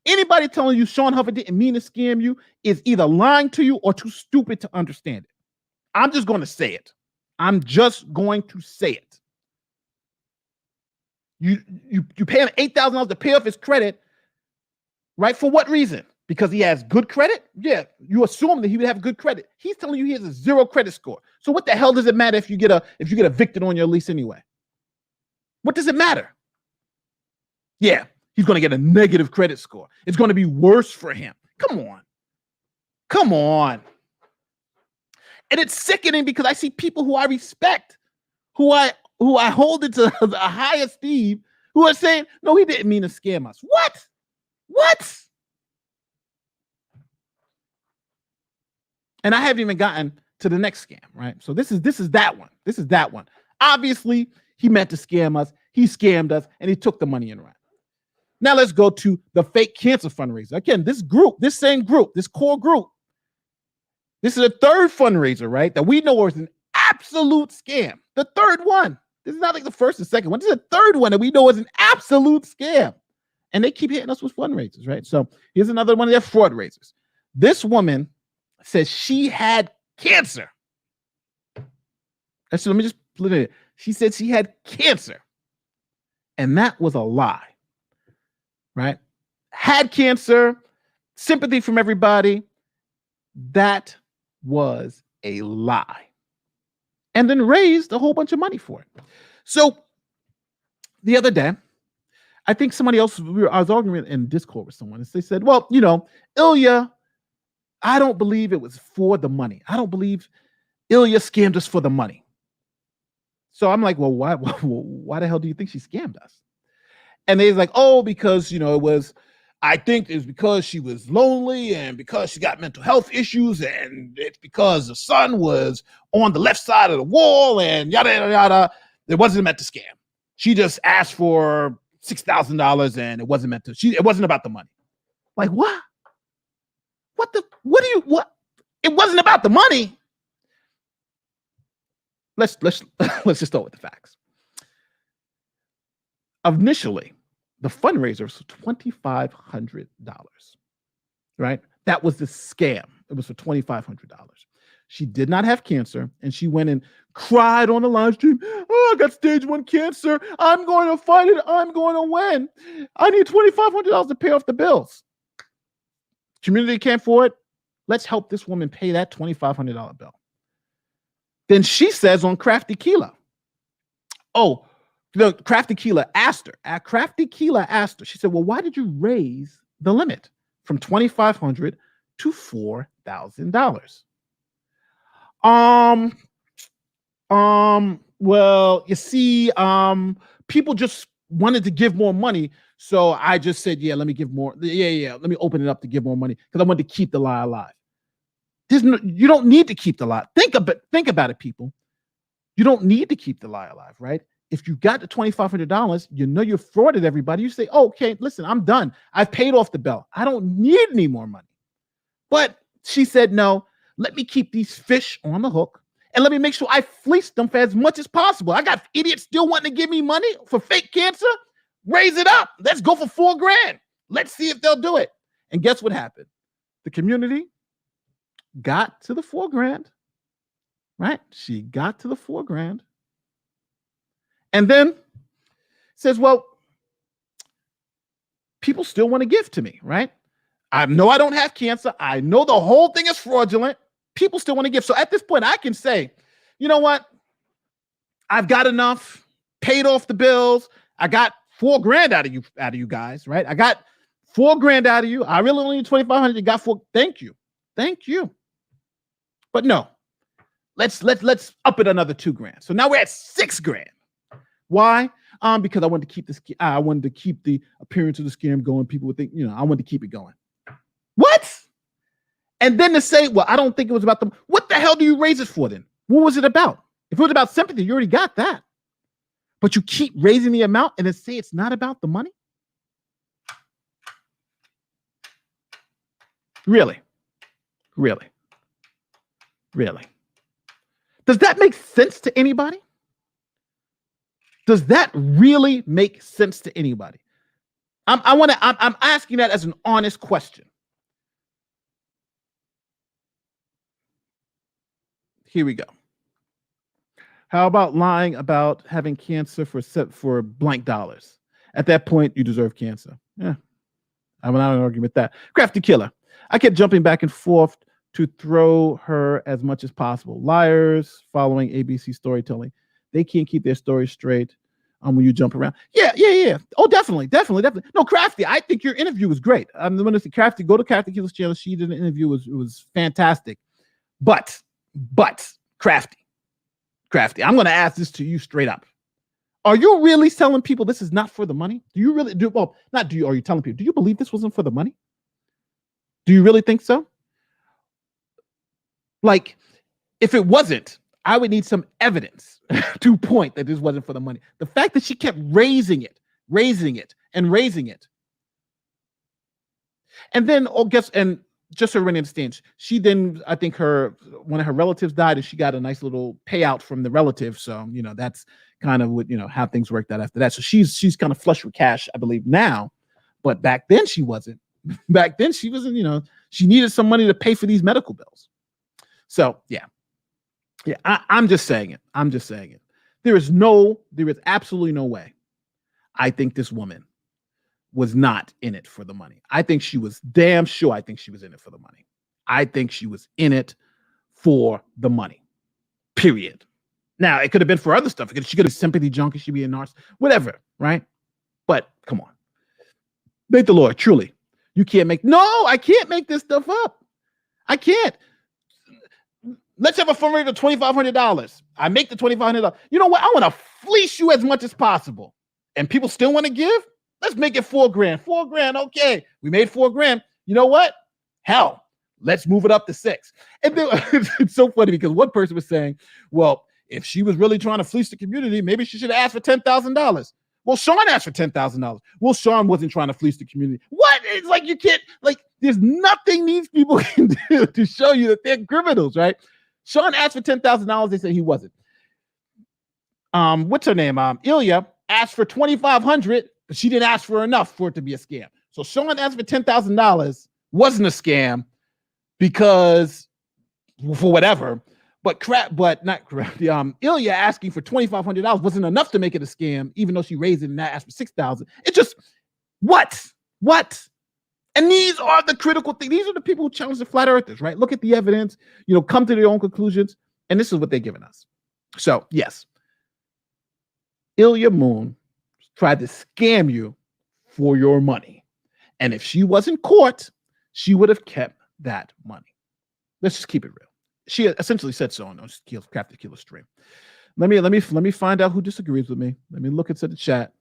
S1: Anybody telling you Sean Hufford didn't mean to scam you is either lying to you or too stupid to understand it. I'm just going to say it. You pay him $8,000 to pay off his credit, right? For what reason? Because he has good credit? Yeah, you assume that he would have good credit. He's telling you he has a 0 credit score. So what the hell does it matter if you get evicted on your lease anyway? What does it matter? Yeah, he's going to get a negative credit score. It's going to be worse for him. Come on. Come on. And it's sickening because I see people who I respect, who I hold into the high esteem, who are saying, no, he didn't mean to scam us. What? What? And I haven't even gotten to the next scam, right? So this is that one. This is that one. Obviously, he meant to scam us. He scammed us, and he took the money and ran. Now let's go to the fake cancer fundraiser. Again, this same group, this core group. This is a third fundraiser, right? That we know is an absolute scam. The third one. This is not like the first and second one. This is the third one that we know is an absolute scam. And they keep hitting us with fundraisers, right? So here's another one of their fraud raisers. This woman says she had cancer. So let me just put it in. She said she had cancer. And that was a lie, right? Had cancer, sympathy from everybody. That was a lie. And then raised a whole bunch of money for it. So the other day, I think somebody else, I was arguing in Discord with someone, and they said, well, Ilya, I don't believe it was for the money. I don't believe Ilya scammed us for the money. So I'm like, well, why the hell do you think she scammed us? And they're like, oh, because, I think it's because she was lonely and because she got mental health issues and it's because the son was on the left side of the wall and yada, yada, yada. It wasn't meant to scam. She just asked for $6,000 and it wasn't meant to, it wasn't about the money. Like, what? It wasn't about the money. Let's just start with the facts. Initially, the fundraiser was $2,500, right? That was the scam. It was for $2,500. She did not have cancer, and she went and cried on the live stream. Oh, I got stage 1 cancer. I'm going to fight it. I'm going to win. I need $2,500 to pay off the bills. Community can't afford it. Let's help this woman pay that $2,500 bill. Then she says on Crafty Keela, oh, the Crafty Keela asked her. She said, well, why did you raise the limit from $2,500 to $4,000? Well, you see, people just wanted to give more money. So I just said, yeah, let me give more. Yeah. Let me open it up to give more money because I wanted to keep the lie alive. You don't need to keep the lie. Think about it, people. You don't need to keep the lie alive, right? If you got the $2,500, you frauded everybody. You say, oh, okay, listen, I'm done. I've paid off the bill. I don't need any more money. But she said, no, let me keep these fish on the hook and let me make sure I fleece them for as much as possible. I got idiots still wanting to give me money for fake cancer. Raise it up. Let's go for $4,000. Let's see if they'll do it. And guess what happened? The community got to the $4,000, right? She got to the $4,000. And then says, well, people still want to give to me, right? I know I don't have cancer. I know the whole thing is fraudulent. People still want to give. So at this point, I can say, you know what? I've got enough, paid off the bills. I got $4,000 out of you guys, right? I got $4,000 out of you. I really only need $2,500. You got $4,000. Thank you. But no, let's up it another $2,000. So now we're at $6,000. Why? Because I wanted to keep this. I wanted to keep the appearance of the scam going. People would think, I wanted to keep it going. What? And then to say, well, I don't think it was about them. What the hell do you raise it for then? What was it about? If it was about sympathy, you already got that. But you keep raising the amount and then say it's not about the money? Really? Does that make sense to anybody? Does that really make sense to anybody? I'm asking that as an honest question. Here we go. How about lying about having cancer for blank dollars? At that point, you deserve cancer. Yeah, I'm not arguing with that. Crafty killer. I kept jumping back and forth to throw her as much as possible. Liars following ABC storytelling. They can't keep their story straight when you jump around. Yeah. Oh, definitely. No, Crafty, I think your interview was great. I'm going to say Crafty, go to Crafty Killer's channel. She did an interview. It was fantastic. But, Crafty, I'm going to ask this to you straight up. Are you really telling people this is not for the money? Do you really do? Well, not do you. Are you telling people? Do you believe this wasn't for the money? Do you really think so? Like, if it wasn't, I would need some evidence to point that this wasn't for the money. The fact that she kept raising it, and then and just so everybody understands, she then, I think one of her relatives died, and she got a nice little payout from the relative. So that's kind of what how things worked out after that. So she's kind of flush with cash, I believe now, but back then she wasn't. Back then she wasn't. She needed some money to pay for these medical bills. So yeah, I'm just saying it. There is absolutely no way I think this woman was not in it for the money. I think she was damn sure. I think she was in it for the money. I think she was in it for the money. Period. Now, it could have been for other stuff. She could have sympathy junkie. She'd be a narcissist, whatever, right? But come on. Thank the Lord, truly. You can't I can't make this stuff up. I can't. Let's have a fundraiser of $2,500. I make the $2,500. You know what? I want to fleece you as much as possible. And people still want to give? Let's make it $4,000. $4,000. Okay. We made $4,000. You know what? Hell, let's move it up to $6,000. And then it's so funny because one person was saying, well, if she was really trying to fleece the community, maybe she should have asked for $10,000. Well, Sean asked for $10,000. Well, Sean wasn't trying to fleece the community. What? It's like you can't, there's nothing these people can do to show you that they're criminals, right? Sean asked for $10,000. They said he wasn't. What's her name? Ilya asked for $2,500, but she didn't ask for enough for it to be a scam. So Sean asked for $10,000, wasn't a scam because for whatever. But Ilya asking for $2,500 wasn't enough to make it a scam, even though she raised it and asked for $6,000. It's just what? And these are the critical things. These are the people who challenge the flat earthers, right? Look at the evidence, come to their own conclusions, and this is what they're giving us. So yes, Ilya Moon tried to scam you for your money, and if she wasn't caught, she would have kept that money. Let's just keep it real. She essentially said so on Crafty Killer stream. Let me find out who disagrees with me. Let me look into the chat.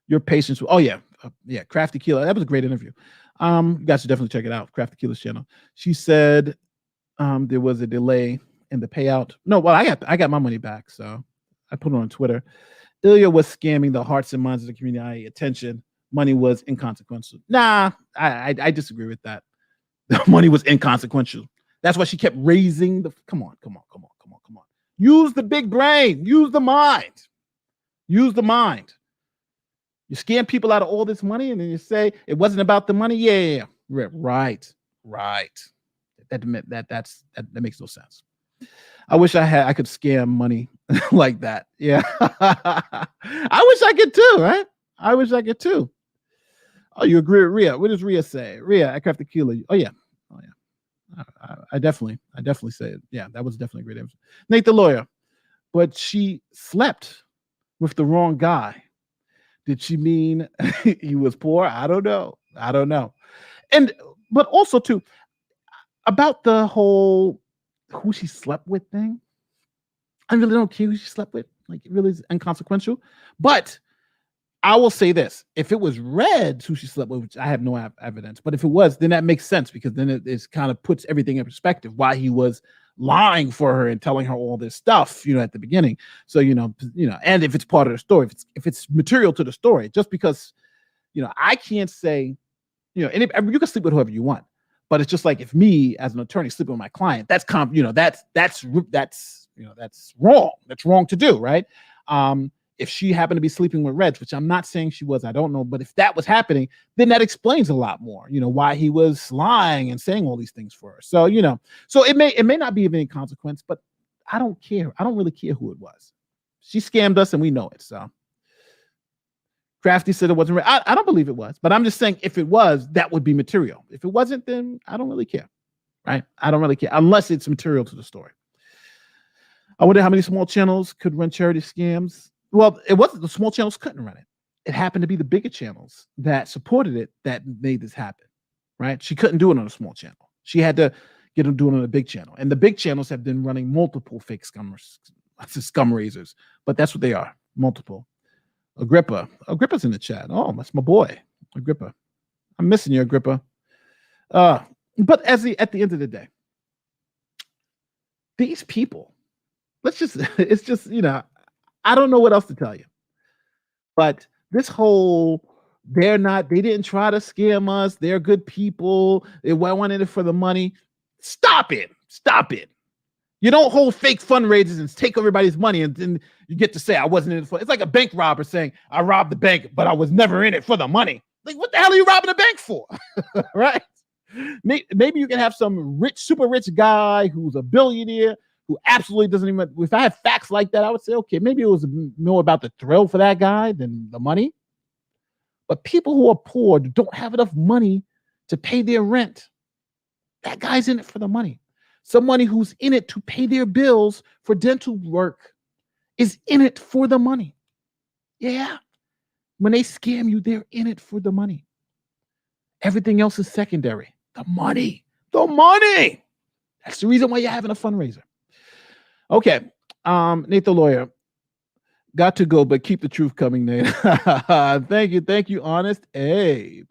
S1: Your patience. Oh yeah, Crafty Killer. That was a great interview. You guys should definitely check it out. Crafty Killer's channel. She said there was a delay in the payout. No, well, I got my money back, so I put it on Twitter. Ilya was scamming the hearts and minds of the community. I attention. Money was inconsequential. Nah, I disagree with that. The money was inconsequential. That's why she kept raising the. Come on. Use the big brain. Use the mind. You scam people out of all this money, and then you say it wasn't about the money. Yeah. Right. That makes no sense. I wish I could scam money like that. Yeah. I wish I could too, right? I wish I could too. Oh, you agree with Rhea? What does Rhea say? Rhea, I craft the killer. Oh yeah. I definitely say it. Yeah, that was definitely a great answer. Nate the lawyer, but she slept with the wrong guy. Did she mean he was poor? I don't know. But also too, about the whole who she slept with thing. I really don't care who she slept with. Like, it really is inconsequential. But I will say this: if it was Red who she slept with, which I have no evidence, but if it was, then that makes sense, because then it kind of puts everything in perspective. Why he was lying for her and telling her all this stuff, at the beginning. So and if it's part of the story, if it's material to the story, just because I can't say you can sleep with whoever you want, but it's just like if me as an attorney sleeping with my client, that's wrong. That's wrong to do, right? If she happened to be sleeping with Reg, which I'm not saying she was, I don't know, but if that was happening, then that explains a lot more, why he was lying and saying all these things for her. So, so it may not be of any consequence, but I don't care. I don't really care who it was. She scammed us and we know it. So Crafty said it wasn't real. I don't believe it was, but I'm just saying if it was, that would be material. If it wasn't, then I don't really care. Right? I don't really care unless it's material to the story. I wonder how many small channels could run charity scams. Well, it wasn't the small channels couldn't run it. It happened to be the bigger channels that supported it that made this happen. Right? She couldn't do it on a small channel. She had to get them doing it on a big channel. And the big channels have been running multiple fake scum raisers, but that's what they are. Multiple. Agrippa's in the chat. Oh, that's my boy, Agrippa. I'm missing you, Agrippa. But at the end of the day, these people, it's just, I don't know what else to tell you. But this whole, they didn't try to scam us. They're good people. They wanted it for the money. Stop it. You don't hold fake fundraisers and take everybody's money and then you get to say I wasn't in it for. It's like a bank robber saying I robbed the bank, but I was never in it for the money. Like, what the hell are you robbing a bank for? Right? Maybe you can have some super rich guy who's a billionaire who absolutely doesn't even. If I had facts like that, I would say, okay, maybe it was more about the thrill for that guy than the money. But people who are poor don't have enough money to pay their rent. That guy's in it for the money. Somebody who's in it to pay their bills for dental work is in it for the money. Yeah. When they scam you, they're in it for the money. Everything else is secondary. The money. That's the reason why you're having a fundraiser. Okay. Nate the lawyer. Got to go, but keep the truth coming, Nate. Thank you, Honest Abe.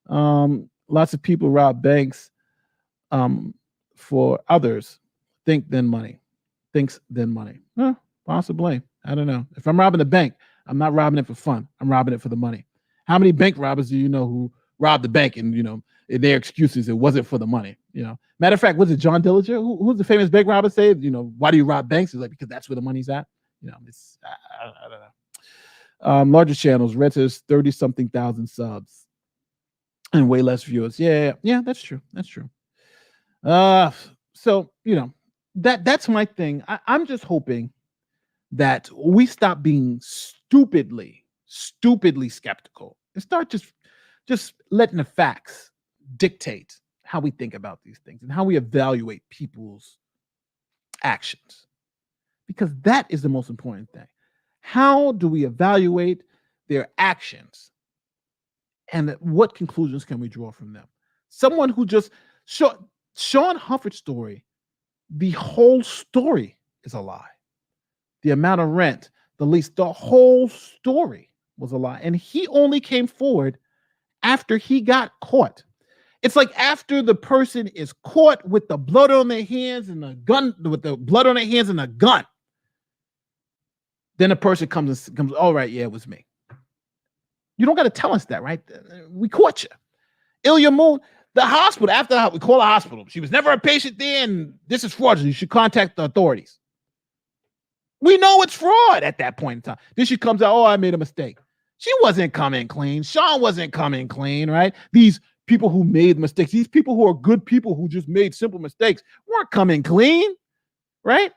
S1: Lots of people rob banks for others. Thinks then money. Possibly. I don't know. If I'm robbing a bank, I'm not robbing it for fun. I'm robbing it for the money. How many bank robbers do you know who robbed the bank and their excuses it wasn't for the money? Matter of fact, was it John Dillinger? Who's the famous bank robber say? Why do you rob banks? It's like because that's where the money's at. I don't know. Larger channels, Red says 30-something thousand subs and way less viewers. Yeah, that's true. So that's my thing. I'm just hoping that we stop being stupidly skeptical and start just letting the facts dictate how we think about these things and how we evaluate people's actions. Because that is the most important thing. How do we evaluate their actions? And what conclusions can we draw from them? Someone who just Sean Hufford's story, the whole story is a lie. The amount of rent, the lease, the whole story was a lie. And he only came forward after he got caught. It's like after the person is caught with the blood on their hands and a gun, then the person comes, all right, yeah, it was me. You don't got to tell us that, right? We caught you. Ilya Moon, the hospital, after that, we call the hospital. She was never a patient there, and this is fraudulent. You should contact the authorities. We know it's fraud at that point in time. Then she comes out, I made a mistake. She wasn't coming clean. Sean wasn't coming clean, right? These people who made mistakes, these people who are good people who just made simple mistakes weren't coming clean, right?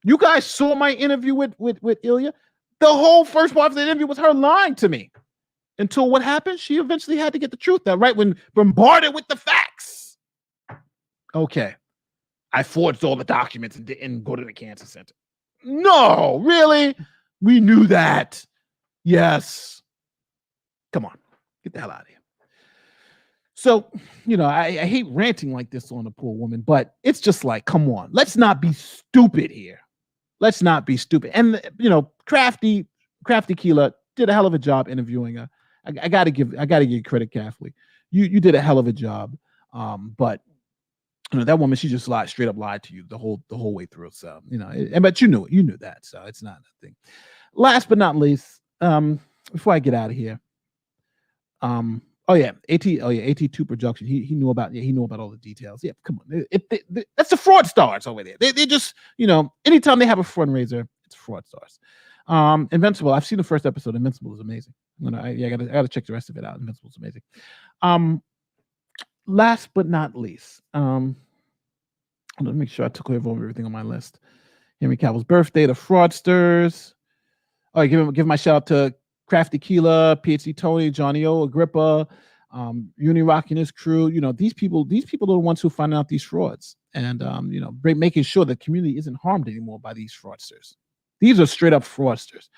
S1: You guys saw my interview with Ilya. The whole first part of the interview was her lying to me. Until what happened? She eventually had to get the truth out, right? When bombarded with the facts. Okay. I forged all the documents and didn't go to the cancer center. No, really? We knew that. Yes. Come on. Get the hell out of here. So, I hate ranting like this on a poor woman, but it's just like, come on. Let's not be stupid here. Let's not be stupid. And, Crafty Keela did a hell of a job interviewing her. I gotta give credit, Kathleen. You did a hell of a job. But that woman, she just straight up lied to you the whole way through. So, but you knew that. So it's not a thing. Last but not least, before I get out of here, AT2 production. He knew about all the details. Yeah, come on. That's the fraud stars over there. They just, anytime they have a fundraiser, it's fraud stars. Invincible. I've seen the first episode. Invincible is amazing. I gotta check the rest of it out. Invincible is amazing. Last but not least, let me make sure I took care of everything on my list Henry Cavill's birthday, the fraudsters. All right, give my shout out to Crafty Keela, PhD Tony, Johnny O, Agrippa, Uni Rock and his crew. These people are the ones who find out these frauds, and making sure the community isn't harmed anymore by these fraudsters. These are straight up fraudsters.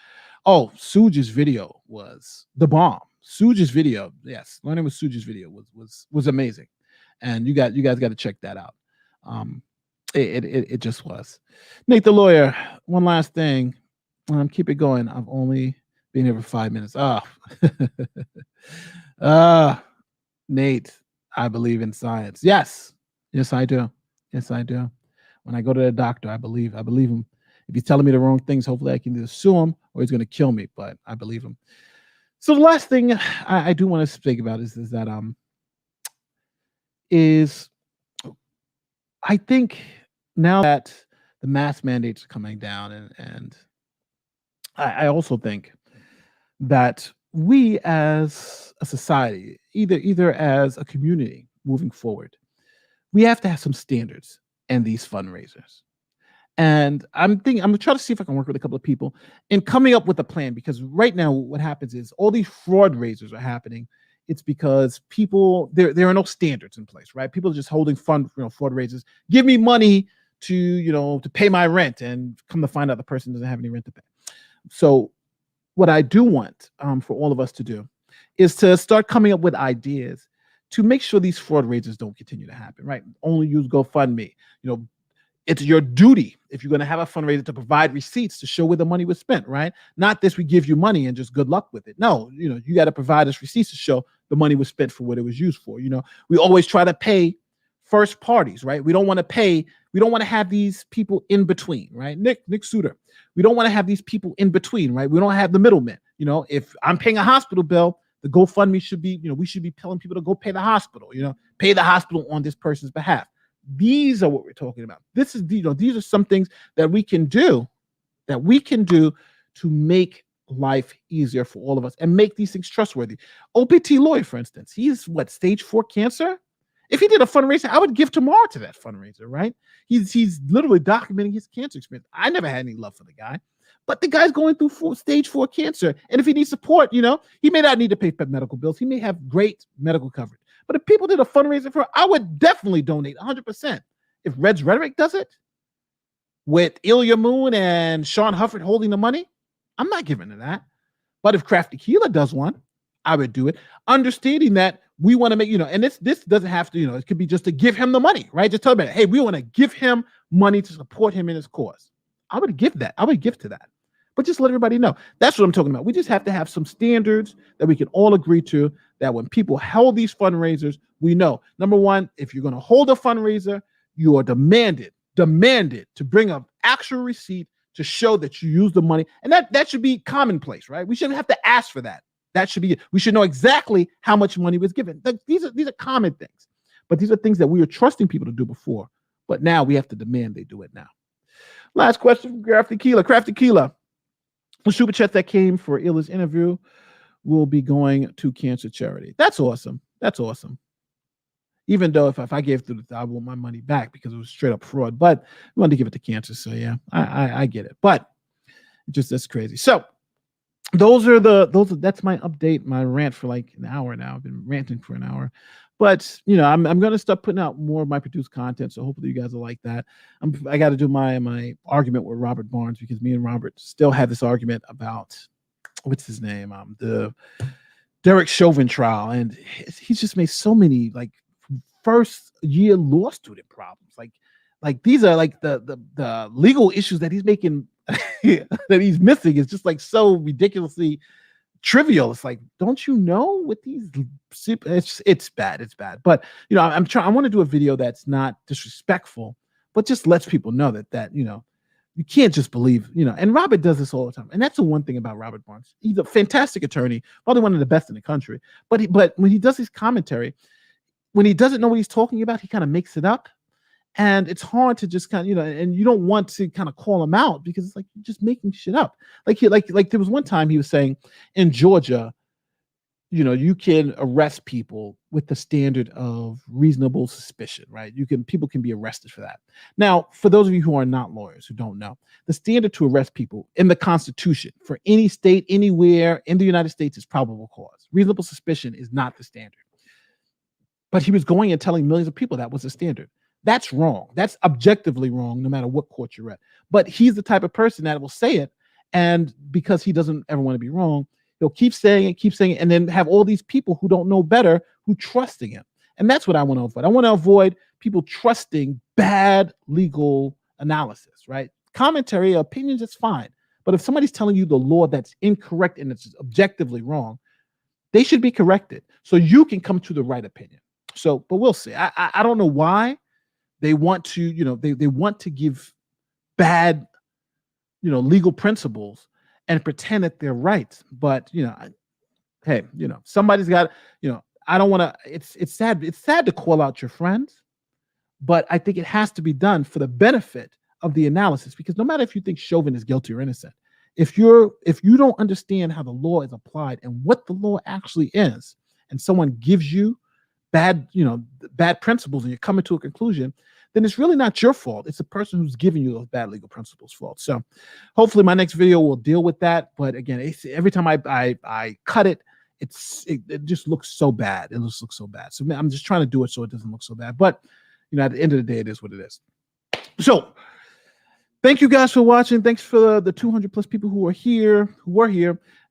S1: Oh, Suge's video was the bomb. Suge's video, yes, learning with Suge's video was amazing, and you guys got to check that out. It just was. Nate the lawyer. One last thing. Keep it going. I've only been here for 5 minutes. Nate, I believe in science. Yes, I do. Yes, I do. When I go to the doctor, I believe him. If he's telling me the wrong things, hopefully I can either sue him or he's going to kill me. But I believe him. So the last thing I do want to speak about is that I think now that the mask mandates are coming down, and I also think that we as a society, either as a community moving forward, we have to have some standards in these fundraisers. And I'm going to try to see if I can work with a couple of people in coming up with a plan, because right now what happens is all these fraud raisers are happening. It's because people, there are no standards in place, right? People are just holding fraud raisers. Give me money to pay my rent, and come to find out the person doesn't have any rent to pay. So what I do want for all of us to do is to start coming up with ideas to make sure these fraud raisers don't continue to happen, right? Only use GoFundMe. It's your duty, if you're going to have a fundraiser, to provide receipts to show where the money was spent, right? Not this, we give you money and just good luck with it. No, you got to provide us receipts to show the money was spent for what it was used for. We always try to pay first parties, right? We don't want to have these people in between, right? Nick Suter. We don't want to have these people in between, right? We don't have the middlemen. If I'm paying a hospital bill, the GoFundMe should be, we should be telling people to go pay the hospital, pay the hospital on this person's behalf. These are what we're talking about. These are some things that we can do to make life easier for all of us and make these things trustworthy. OPT Lloyd, for instance, he's stage 4 cancer. If he did a fundraiser, I would give tomorrow to that fundraiser, right? He's literally documenting his cancer experience. I never had any love for the guy, but the guy's going through stage 4 cancer. And if he needs support, he may not need to pay for medical bills. He may have great medical coverage. But if people did a fundraiser for, I would definitely donate 100%. If Red's Rhetoric does it with Ilya Moon and Sean Hufford holding the money, I'm not giving to that. But if Crafty Keela does one, I would do it, understanding that we want to make, and this doesn't have to, it could be just to give him the money, right? Just tell him, hey, we want to give him money to support him in his cause. I would give that. I would give to that. But just let everybody know. That's what I'm talking about. We just have to have some standards that we can all agree to, that when people hold these fundraisers, we know, number one, if you're going to hold a fundraiser, you are demanded to bring up actual receipt to show that you use the money. And that should be commonplace, right? We shouldn't have to ask for that. That should be it. We should know exactly how much money was given. These are common things, but these are things that we were trusting people to do before. But now we have to demand they do it now. Last question from Crafty Keela. Crafty Keela. The super chat that came for Illa's interview will be going to cancer charity. That's awesome. That's awesome. Even though if I gave it, I want my money back because it was straight up fraud. But we wanted to give it to cancer, so yeah, I get it. But that's crazy. So that's my update, my rant for like an hour now. I've been ranting for an hour. But I'm going to start putting out more of my produced content, so hopefully you guys will like that. I got to do my argument with Robert Barnes, because me and Robert still have this argument about what's his name, the Derek Chauvin trial, and he's just made so many first year law student problems. Like these are the legal issues that he's making that he's missing is just so ridiculously trivial. It's like, don't you know with these, it's bad. But I want to do a video that's not disrespectful, but just lets people know that you can't just believe, and Robert does this all the time. And that's the one thing about Robert Barnes. He's a fantastic attorney, probably one of the best in the country. But when he does his commentary, when he doesn't know what he's talking about, he kind of makes it up. And it's hard to just kind of, and you don't want to kind of call him out, because it's like you're just making shit up. Like there was one time he was saying in Georgia, you can arrest people with the standard of reasonable suspicion, right? People can be arrested for that. Now, for those of you who are not lawyers, who don't know, the standard to arrest people in the Constitution for any state, anywhere in the United States is probable cause. Reasonable suspicion is not the standard. But he was going and telling millions of people that was the standard. That's wrong. That's objectively wrong, no matter what court you're at. But he's the type of person that will say it, and because he doesn't ever want to be wrong, he'll keep saying it, and then have all these people who don't know better who trusting him. And that's what I want to avoid. I want to avoid people trusting bad legal analysis, right? Commentary, opinions, it's fine. But if somebody's telling you the law that's incorrect and it's objectively wrong, they should be corrected so you can come to the right opinion. So, but we'll see. I don't know why they want to, they want to give bad, legal principles and pretend that they're right. But, hey, somebody's got, I don't want to, it's sad. It's sad to call out your friends, but I think it has to be done for the benefit of the analysis, because no matter if you think Chauvin is guilty or innocent, if you don't understand how the law is applied and what the law actually is, and someone gives you bad principles and you're coming to a conclusion, then it's really not your fault. It's the person who's giving you those bad legal principles' fault. So hopefully my next video will deal with that. But again, every time I cut it, it just looks so bad. It just looks so bad. So I'm just trying to do it so it doesn't look so bad. But at the end of the day, it is what it is. So thank you guys for watching. Thanks for the 200 plus people who were here,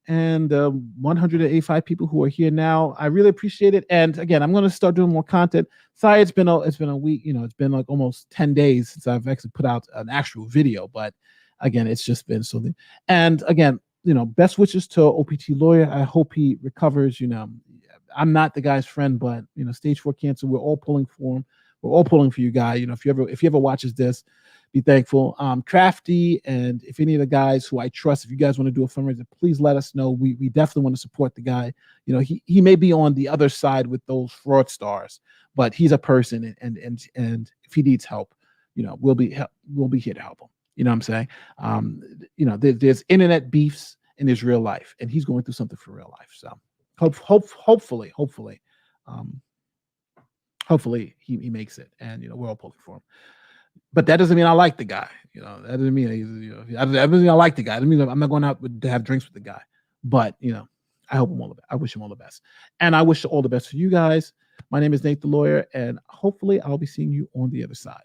S1: and 185 people who are here now. I really appreciate it. And again, I'm going to start doing more content. Sorry, it's been a week. It's been like almost 10 days since I've actually put out an actual video. But again, it's just been something. And again, best wishes to OPT Lawyer. I hope he recovers. I'm not the guy's friend, but stage 4 cancer. We're all pulling for him. We're all pulling for you, guy. If he ever watches this, be thankful. Crafty, and if any of the guys who I trust, if you guys want to do a fundraiser, please let us know. We definitely want to support the guy. He may be on the other side with those fraudsters, but he's a person, and if he needs help, we'll be here to help him. You know what I'm saying? There's internet beefs and there's real life, and he's going through something for real life. So hopefully he makes it, and we're all pulling for him. But that doesn't mean I like the guy. That doesn't mean that doesn't mean I like the guy. That doesn't mean I'm not going out to have drinks with the guy. But I hope him all the best. I wish him all the best, and I wish all the best for you guys. My name is Nate the Lawyer, and hopefully I'll be seeing you on the other side.